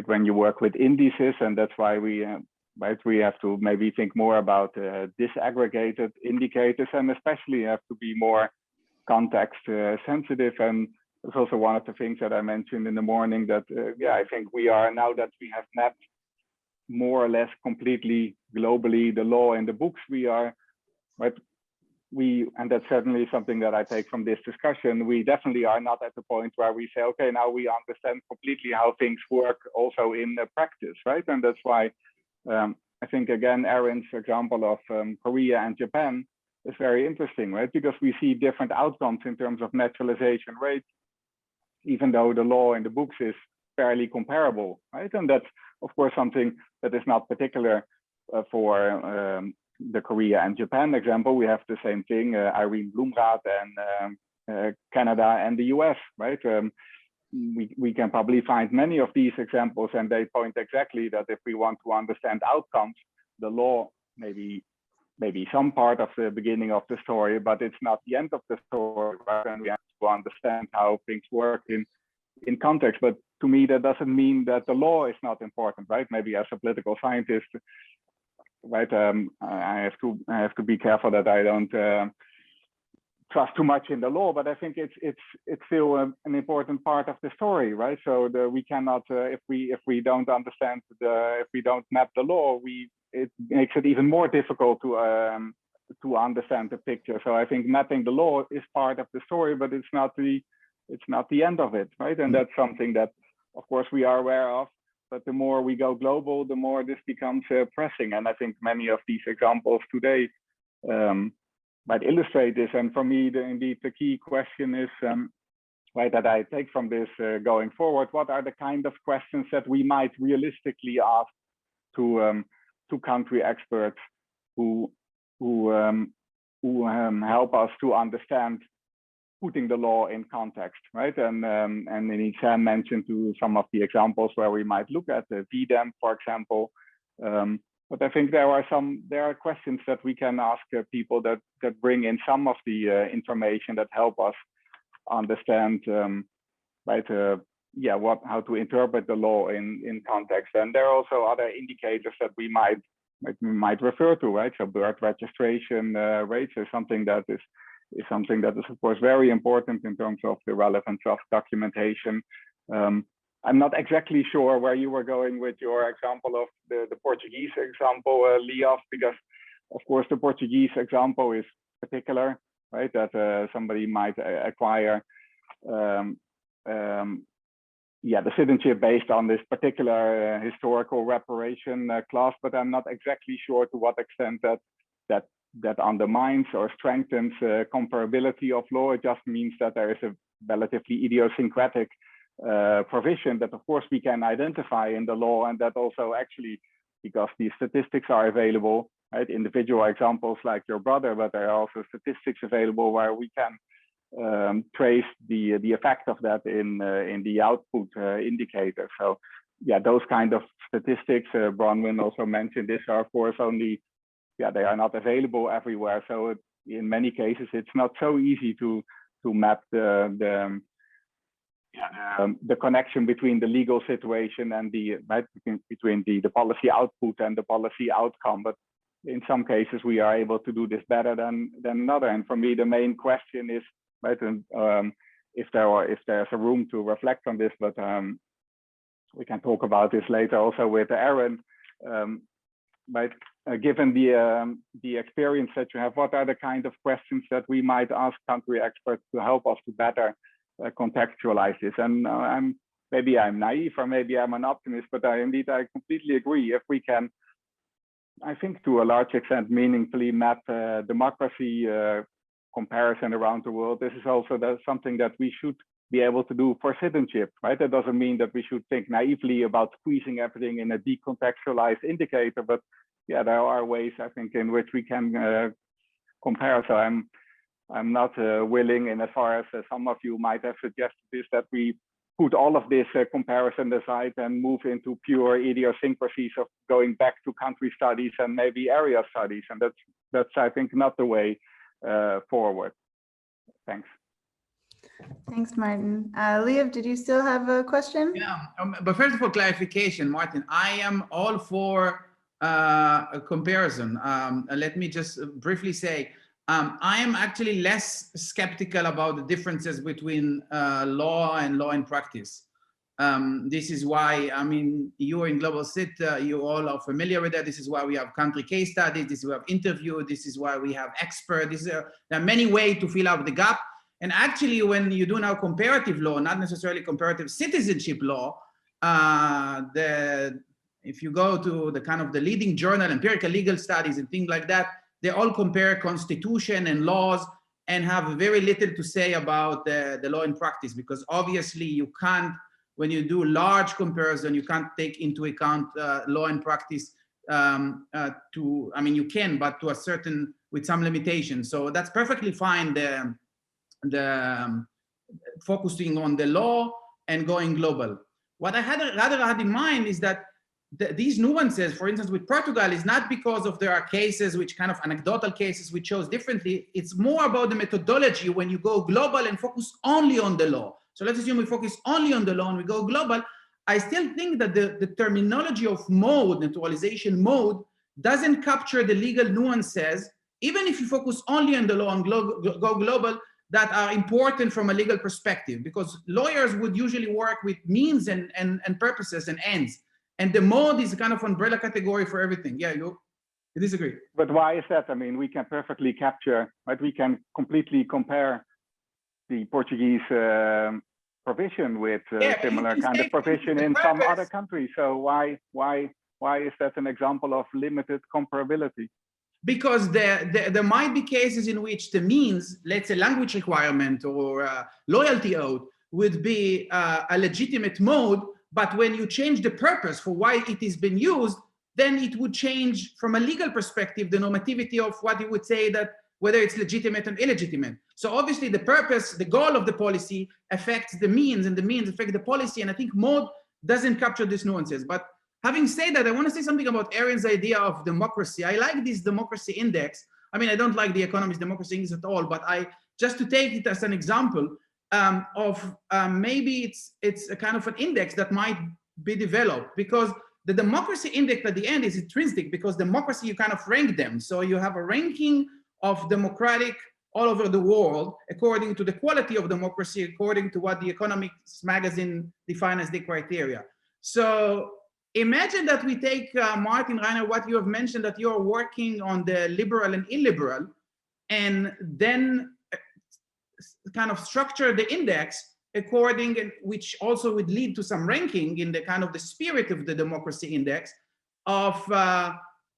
Speaker 11: when you work with indices, and that's why we have to maybe think more about disaggregated indicators, and especially have to be more context sensitive. And it's also one of the things that I mentioned in the morning, that I think we are, now that we have mapped more or less completely globally the law in the books, we are, right, and that's certainly something that I take from this discussion, we definitely are not at the point where we say, okay, now we understand completely how things work also in practice, right? And that's why I think, again, Aaron's example of Korea and Japan is very interesting, right? Because we see different outcomes in terms of naturalization rates, even though the law in the books is fairly comparable, right? And that's, of course, something that is not particular for the Korea and Japan example. We have the same thing, Irene Bloemraad and Canada and the US, right? We can probably find many of these examples, and they point exactly that if we want to understand outcomes, the law maybe some part of the beginning of the story, but it's not the end of the story, right? And we have to understand how things work in context. But to me, that doesn't mean that the law is not important, right? Maybe as a political scientist, right, I have to be careful that I don't trust too much in the law, but I think it's still an important part of the story, right? So we cannot, if we don't understand if we don't map the law, it makes it even more difficult to understand the picture. So I think mapping the law is part of the story, but it's not the end of it, right? And that's something that, of course, we are aware of. But the more we go global, the more this becomes pressing. And I think many of these examples today might illustrate this. And for me, indeed, the key question is, right, that I take from this going forward, what are the kind of questions that we might realistically ask to country experts who help us to understand putting the law in context, right? And indeed, Sam mentioned to some of the examples where we might look at the VDEM, for example. But I think there are questions that we can ask people that bring in some of the information that help us understand, right? How to interpret the law in context. And there are also other indicators that we might refer to, right? So birth registration rates is something that is of course very important in terms of the relevance of documentation. I'm not exactly sure where you were going with your example of the Portuguese example, Leof, because of course the Portuguese example is particular, right? That somebody might acquire the citizenship based on this particular historical reparation clause, but I'm not exactly sure to what extent that undermines or strengthens comparability of law. It just means that there is a relatively idiosyncratic provision that, of course, we can identify in the law, and that also actually, because these statistics are available, right, individual examples like your brother, but there are also statistics available where we can trace the effect of that in the output indicator. So yeah, those kind of statistics, Bronwyn also mentioned this, are of course only, they are not available everywhere. So in many cases, it's not so easy to map the connection between the legal situation and between the policy output and the policy outcome. But in some cases, we are able to do this better than another. And for me, the main question is, right, if there's a room to reflect on this, but we can talk about this later also with Aaron. But given the experience that you have, what are the kind of questions that we might ask country experts to help us to better contextualize this? And maybe I'm naive or maybe I'm an optimist, but I completely agree. If we can, I think to a large extent, meaningfully map democracy comparison around the world, this is also something that we should be able to do for citizenship, right? That doesn't mean that we should think naively about squeezing everything in a decontextualized indicator, but yeah, there are ways, I think, in which we can compare. So I'm not willing, and as far as some of you might have suggested, is that we put all of this comparison aside and move into pure idiosyncrasies of going back to country studies and maybe area studies, and that's I think not the way forward. Thanks.
Speaker 1: Thanks, Martin. Liev, did you still have a question?
Speaker 6: Yeah, but first of all, clarification, Martin. I am all for a comparison. Let me just briefly say, I am actually less skeptical about the differences between law and law and practice. This is why, I mean, you are in Global Sit, you all are familiar with that. This is why we have country case studies. This is why we have interview. This is why we have experts. There are many ways to fill out the gap. And actually, when you do now comparative law, not necessarily comparative citizenship law, if you go to the kind of the leading journal, empirical legal studies and things like that, they all compare constitution and laws and have very little to say about the law in practice, because obviously you can't, when you do large comparison, you can't take into account law and practice I mean, you can, but to a certain, with some limitations. So that's perfectly fine, focusing on the law and going global. What I rather had in mind is that these nuances, for instance, with Portugal, is not because of there are cases which kind of anecdotal cases we chose differently. It's more about the methodology when you go global and focus only on the law. So let's assume we focus only on the law and we go global. I still think that the terminology of mode, naturalization mode, doesn't capture the legal nuances, even if you focus only on the law and go global, that are important from a legal perspective, because lawyers would usually work with means and purposes and ends. And the mode is a kind of umbrella category for everything. Yeah, you disagree?
Speaker 11: But why is that? I mean, we can perfectly capture, right? We can completely compare the Portuguese provision with similar kind of provision in some other countries. So why is that an example of limited comparability?
Speaker 6: Because there might be cases in which the means, let's say language requirement or loyalty oath, would be a legitimate mode, but when you change the purpose for why it is being used, then it would change from a legal perspective the normativity of what you would say that whether it's legitimate and illegitimate. So obviously the purpose, the goal of the policy affects the means, and the means affect the policy, and I think mode doesn't capture these nuances. But having said that, I want to say something about Aaron's idea of democracy. I like this democracy index. I mean, I don't like the Economist democracy index at all, but just to take it as an example of maybe it's a kind of an index that might be developed, because the democracy index at the end is intrinsic, because democracy, you kind of rank them. So you have a ranking of democratic all over the world according to the quality of democracy, according to what the Economics magazine defines as the criteria. So imagine that we take, Martin, Rainer, what you have mentioned, that you are working on the liberal and illiberal, and then kind of structure the index according, which also would lead to some ranking in the kind of the spirit of the democracy index of,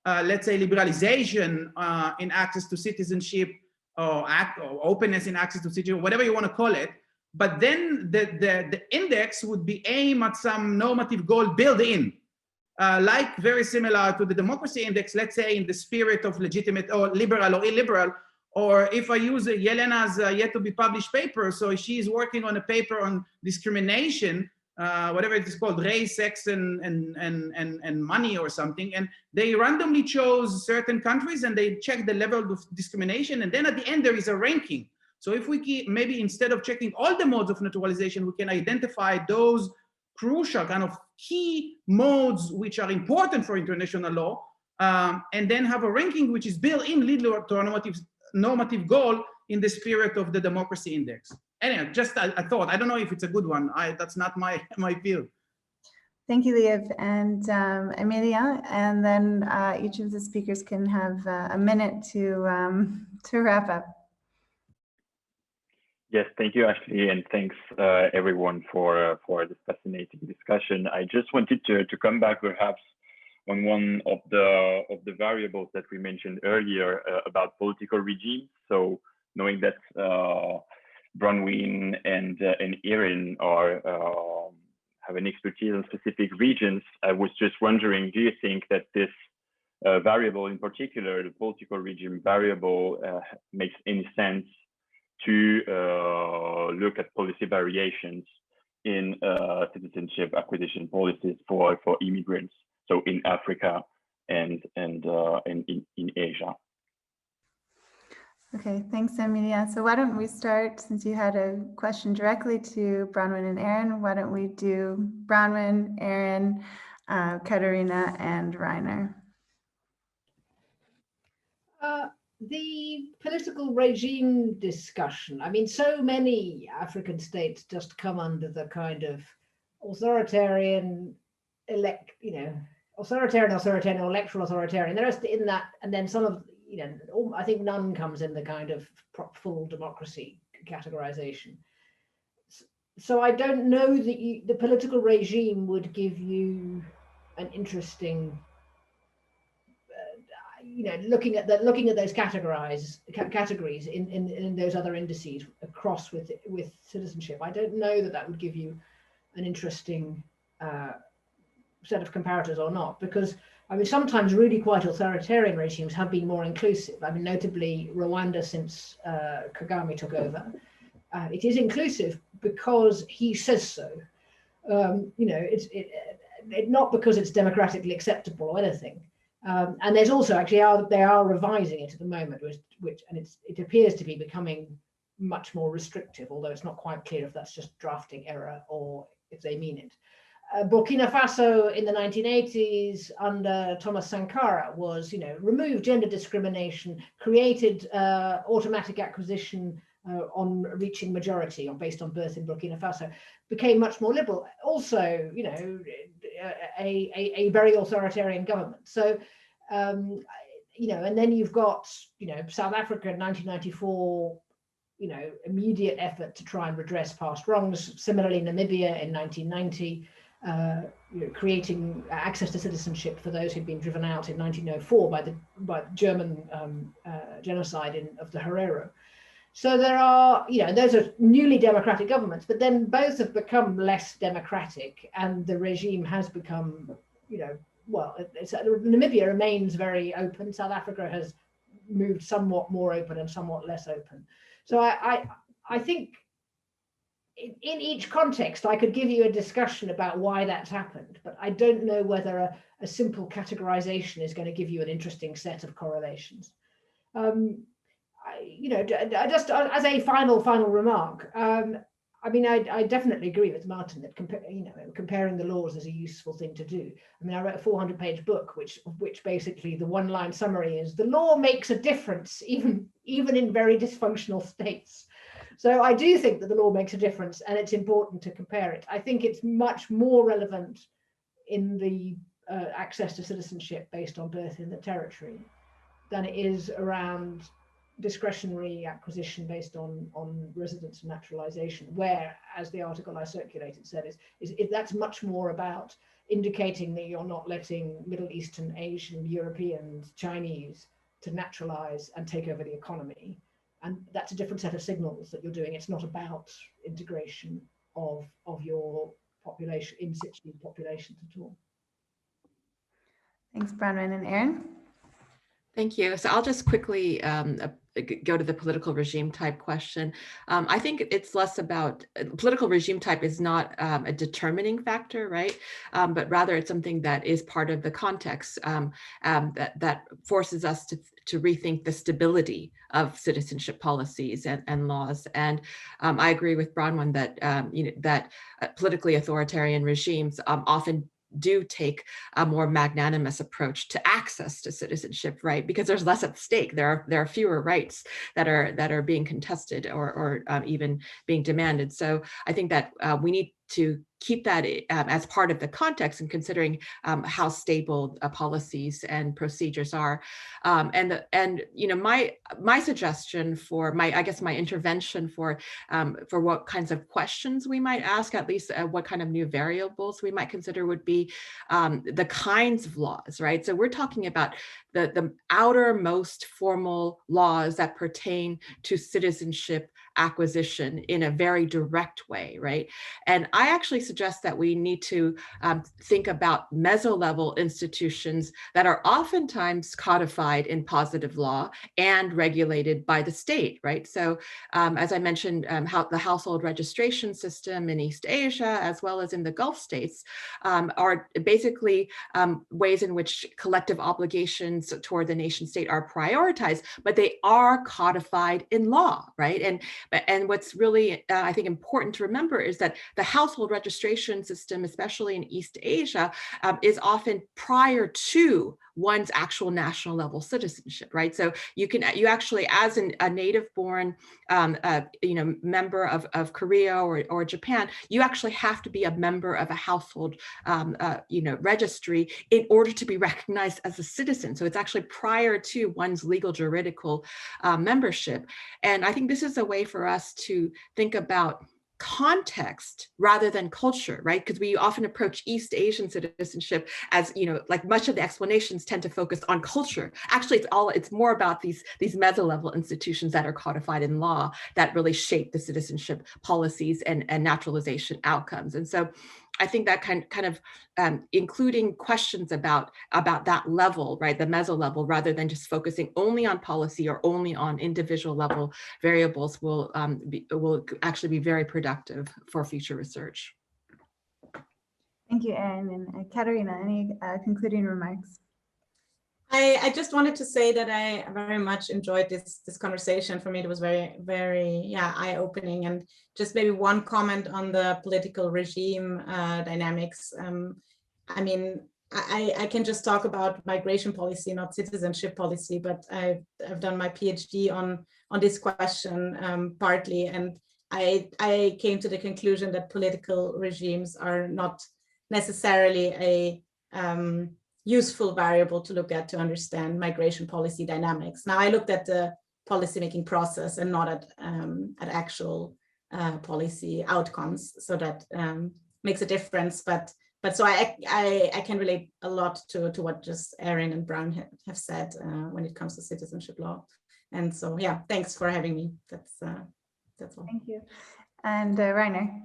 Speaker 6: let's say, liberalization in access to citizenship, or openness in access to citizenship, whatever you want to call it. But then the index would be aimed at some normative goal built in. Like very similar to the democracy index, let's say in the spirit of legitimate or liberal or illiberal, or if I use Yelena's yet to be published paper, so she's working on a paper on discrimination, whatever it is called, race, sex, and money or something, and they randomly chose certain countries and they check the level of discrimination, and then at the end there is a ranking. So if we keep, maybe instead of checking all the modes of naturalization, we can identify those crucial kind of key modes which are important for international law, and then have a ranking which is built in, lead to a normative goal in the spirit of the democracy index. Anyway, just a thought. I don't know if it's a good one. That's not my field.
Speaker 1: Thank you, Liev and Amelia. And then each of the speakers can have a minute to wrap up.
Speaker 7: Yes, thank you, Ashley, and thanks everyone for this fascinating discussion. I just wanted to come back perhaps on one of the variables that we mentioned earlier about political regimes. So knowing that Bronwyn and Erin are have an expertise in specific regions, I was just wondering, do you think that this variable in particular, the political regime variable, makes any sense to look at policy variations in citizenship acquisition policies for immigrants, so in Africa and in Asia?
Speaker 1: Okay, thanks, Amelia. So why don't we start, since you had a question directly to Bronwyn and Erin, why don't we do Bronwyn, Erin, Katarina, and Reiner?
Speaker 4: The political regime discussion. I mean, so many African states just come under the kind of authoritarian, authoritarian, electoral authoritarian. The rest in that, and then some of, I think none comes in the kind of full democracy categorization. So I don't know that the political regime would give you an interesting, looking at those categories in those other indices across with citizenship. I don't know that would give you an interesting set of comparators or not, because I mean, sometimes really quite authoritarian regimes have been more inclusive. I mean, notably Rwanda since Kagame took over. It is inclusive because he says so. It's not because it's democratically acceptable or anything. And there's also actually they are revising it at the moment, and it appears to be becoming much more restrictive, although it's not quite clear if that's just drafting error or if they mean it. Burkina Faso in the 1980s under Thomas Sankara was, removed gender discrimination, created automatic acquisition on reaching majority based on birth in Burkina Faso, became much more liberal. Also, a very authoritarian government. So, and then you've got, South Africa in 1994, immediate effort to try and redress past wrongs. Similarly, Namibia in 1990. Creating access to citizenship for those who'd been driven out in 1904 by the German genocide of the Herero. So there are, those are newly democratic governments, but then both have become less democratic, and the regime has become, Namibia remains very open. South Africa has moved somewhat more open and somewhat less open. So I think in each context, I could give you a discussion about why that's happened, but I don't know whether a simple categorization is going to give you an interesting set of correlations. Just as a final remark, I mean, I definitely agree with Martin that comparing the laws is a useful thing to do. I mean, I wrote a 400-page book, which basically the one-line summary is the law makes a difference, even in very dysfunctional states. So I do think that the law makes a difference, and it's important to compare it. I think it's much more relevant in the access to citizenship based on birth in the territory than it is around discretionary acquisition based on residence and naturalization, where, as the article I circulated said, is that's much more about indicating that you're not letting Middle Eastern, Asian, Europeans, Chinese to naturalize and take over the economy. And that's a different set of signals that you're doing. It's not about integration of your population, in situ populations at all.
Speaker 1: Thanks, Bronwyn and Erin.
Speaker 3: Thank you. So I'll just quickly go to the political regime type question. I think it's less about political regime type is not a determining factor, right? But rather it's something that is part of the context that forces us to rethink the stability of citizenship policies and laws. And I agree with Bronwyn that that politically authoritarian regimes often do take a more magnanimous approach to access to citizenship, right? Because there's less at stake. There are fewer rights that are being contested or even being demanded. So I think that we need to keep that as part of the context and considering how stable policies and procedures are. And you know, my suggestion for my intervention for what kinds of questions we might ask, at least what kind of new variables we might consider, would be the kinds of laws, right? So we're talking about the outermost formal laws that pertain to citizenship acquisition in a very direct way, right? And I actually suggest that we need to think about meso-level institutions that are oftentimes codified in positive law and regulated by the state, right? So as I mentioned, how the household registration system in East Asia, as well as in the Gulf states, are basically ways in which collective obligations toward the nation state are prioritized, but they are codified in law, right? And what's really, I think, important to remember is that the household registration system, especially in East Asia, is often prior to one's actual national level citizenship, right? So you actually, as a native-born, member of Korea or Japan, you actually have to be a member of a household, registry in order to be recognized as a citizen. So it's actually prior to one's legal juridical membership. And I think this is a way for us to think about context rather than culture, right? Because we often approach East Asian citizenship as, like much of the explanations tend to focus on culture. Actually, it's more about these meso-level institutions that are codified in law that really shape the citizenship policies and naturalization outcomes. And so I think that kind of including questions about that level, right, the meso level, rather than just focusing only on policy or only on individual level variables, will actually be very productive for future research.
Speaker 1: Thank you, Erin. And Katerina, any concluding remarks?
Speaker 5: I just wanted to say that I very much enjoyed this conversation. For me, it was very, very, eye-opening. And just maybe one comment on the political regime dynamics. I mean, I can just talk about migration policy, not citizenship policy, but I've done my PhD on this question partly, and I came to the conclusion that political regimes are not necessarily a useful variable to look at to understand migration policy dynamics. Now, I looked at the policymaking process and not at actual policy outcomes, so that makes a difference. But so I can relate a lot to what just Erin and Brown have said when it comes to citizenship law. And so, yeah, thanks for having me. That's all.
Speaker 1: Thank you. And Rainer.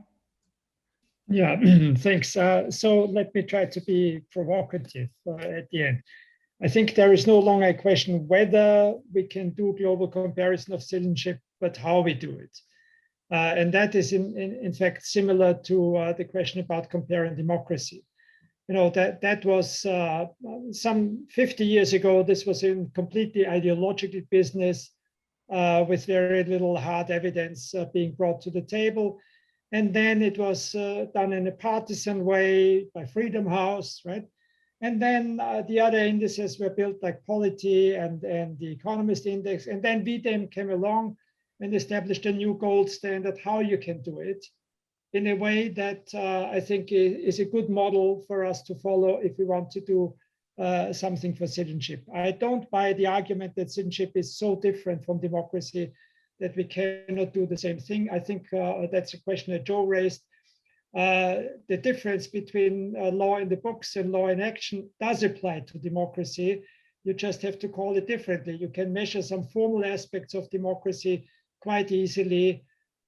Speaker 2: Yeah, thanks. So let me try to be provocative at the end. I think there is no longer a question whether we can do global comparison of citizenship, but how we do it. And that is in fact similar to the question about comparing democracy. That was some 50 years ago. This was in completely ideological business with very little hard evidence being brought to the table. And then it was done in a partisan way by Freedom House, right? And then the other indices were built like Polity and the Economist Index. And then VDEM came along and established a new gold standard how you can do it in a way that I think is a good model for us to follow if we want to do something for citizenship. I don't buy the argument that citizenship is so different from democracy that we cannot do the same thing. I think that's a question that Joe raised. The difference between law in the books and law in action does apply to democracy. You just have to call it differently. You can measure some formal aspects of democracy quite easily.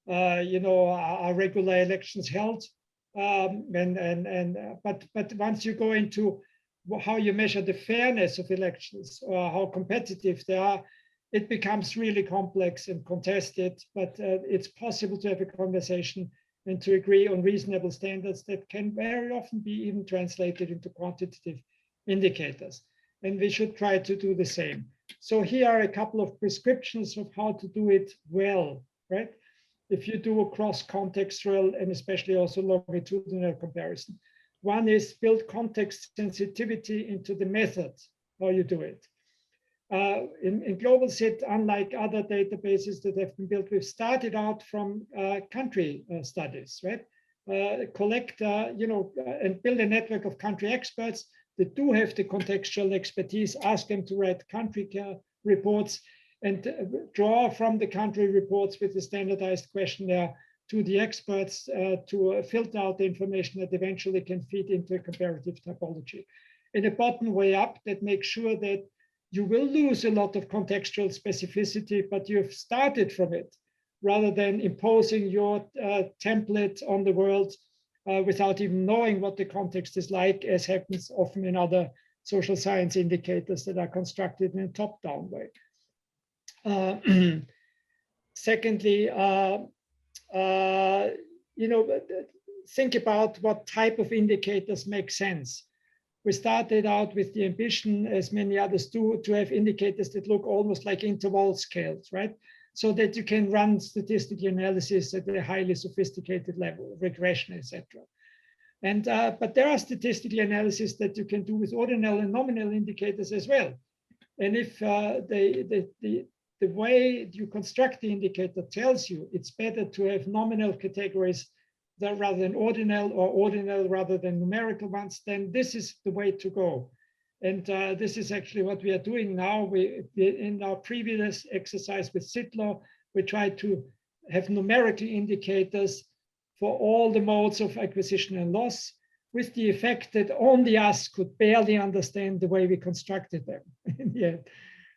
Speaker 2: Are regular elections held? But once you go into how you measure the fairness of elections or how competitive they are, it becomes really complex and contested, but it's possible to have a conversation and to agree on reasonable standards that can very often be even translated into quantitative indicators. And we should try to do the same. So here are a couple of prescriptions of how to do it well, right? If you do a cross-contextual and especially also longitudinal comparison. One is build context sensitivity into the method, how you do it. In GlobalCit, unlike other databases that have been built, we've started out from country studies, right? collect, and build a network of country experts that do have the contextual expertise, ask them to write country reports, and draw from the country reports with a standardized questionnaire to the experts to filter out the information that eventually can feed into a comparative typology. In a bottom way up that makes sure that you will lose a lot of contextual specificity, but you've started from it, rather than imposing your template on the world without even knowing what the context is like, as happens often in other social science indicators that are constructed in a top-down way. Secondly, think about what type of indicators make sense. We started out with the ambition, as many others do, to have indicators that look almost like interval scales, right? So that you can run statistical analysis at a highly sophisticated level, regression, etc. And but there are statistical analysis that you can do with ordinal and nominal indicators as well. And if the way you construct the indicator tells you it's better to have nominal categories rather than ordinal, or ordinal rather than numerical ones, then this is the way to go. And this is actually what we are doing now. In our previous exercise with SITLAW, we tried to have numerical indicators for all the modes of acquisition and loss, with the effect that only us could barely understand the way we constructed them in the end.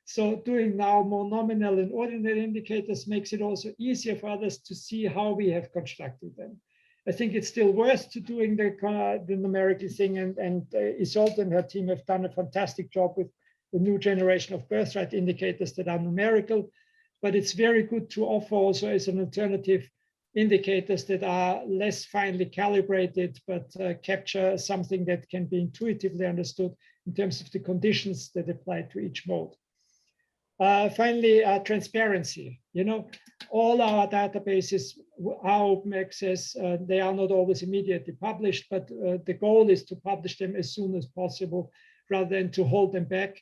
Speaker 2: So doing now more nominal and ordinal indicators makes it also easier for others to see how we have constructed them. I think it's still worth to doing the numerical thing, and Isolde and her team have done a fantastic job with the new generation of birthright indicators that are numerical, but it's very good to offer also as an alternative indicators that are less finely calibrated, but capture something that can be intuitively understood in terms of the conditions that apply to each mode. Finally, transparency. All our databases are open access. They are not always immediately published, but the goal is to publish them as soon as possible rather than to hold them back.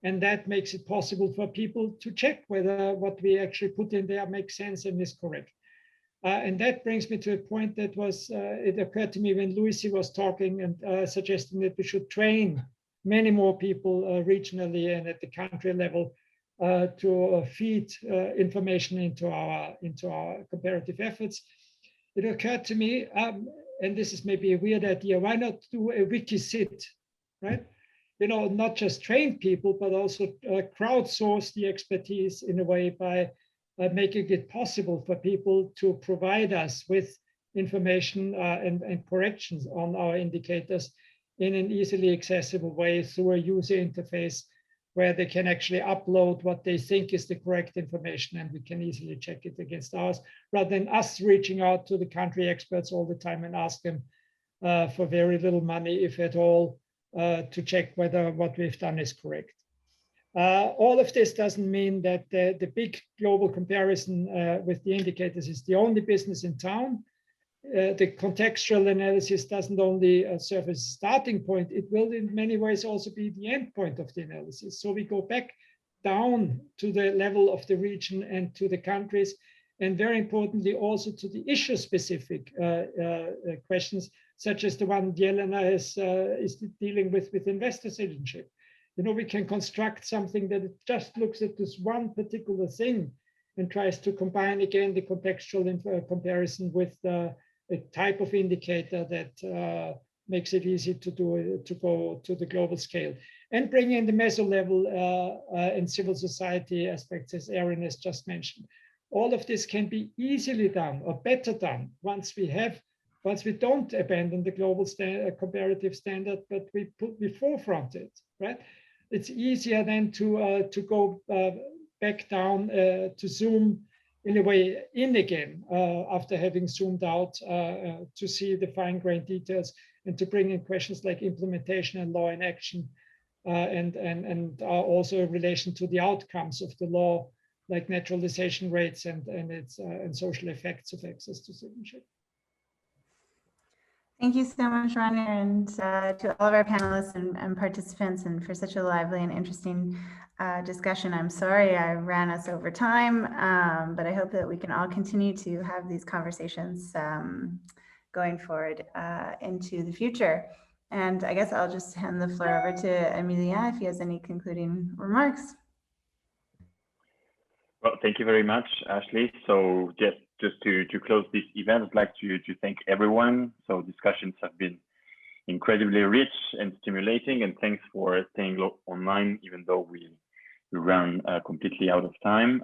Speaker 2: And that makes it possible for people to check whether what we actually put in there makes sense and is correct. And that brings me to a point that it occurred to me when Lucy was talking and suggesting that we should train many more people regionally and at the country level to feed information into our comparative efforts. It occurred to me, and this is maybe a weird idea, why not do a wiki-sit, right? Not just train people, but also crowdsource the expertise in a way by making it possible for people to provide us with information and corrections on our indicators in an easily accessible way through a user interface where they can actually upload what they think is the correct information, and we can easily check it against ours, rather than us reaching out to the country experts all the time and ask them for very little money, if at all, to check whether what we've done is correct. All of this doesn't mean that the big global comparison with the indicators is the only business in town. The contextual analysis doesn't only serve as a starting point, it will in many ways also be the end point of the analysis. So we go back down to the level of the region and to the countries, and very importantly also to the issue-specific questions, such as the one Jelena is dealing with investor citizenship. We can construct something that just looks at this one particular thing and tries to combine again the contextual comparison with a type of indicator that makes it easy to go to the global scale, and bring in the meso level and civil society aspects, as Erin has just mentioned. All of this can be easily done or better done once we don't abandon the global comparative standard, but we forefront it, right? It's easier then to go back down to zoom in a way in again after having zoomed out to see the fine-grained details, and to bring in questions like implementation and law in action, and also in relation to the outcomes of the law, like naturalization rates and social effects of access to citizenship.
Speaker 1: Thank you so much, Rainer, and to all of our panelists and participants, and for such a lively and interesting discussion. I'm sorry I ran us over time, but I hope that we can all continue to have these conversations going forward into the future. And I guess I'll just hand the floor over to Emilia if he has any concluding remarks.
Speaker 7: Well, thank you very much, Ashley. So just to close this event, I'd like to thank everyone. So discussions have been incredibly rich and stimulating, and thanks for staying online, even though we ran completely out of time.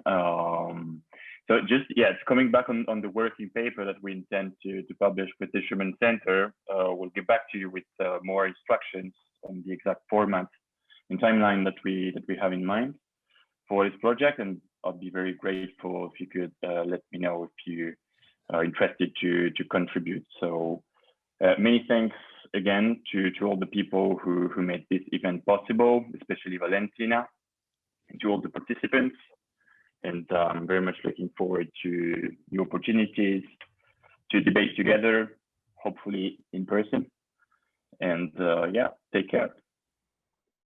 Speaker 7: So just, it's coming back on the working paper that we intend to publish with the Schuman Centre. We'll get back to you with more instructions on the exact format and timeline that we have in mind for this project. And I'll be very grateful if you could let me know if you are interested to contribute. So many thanks again to all the people who made this event possible, especially Valentina, and to all the participants. And I'm very much looking forward to the opportunities to debate together, hopefully in person. And take care.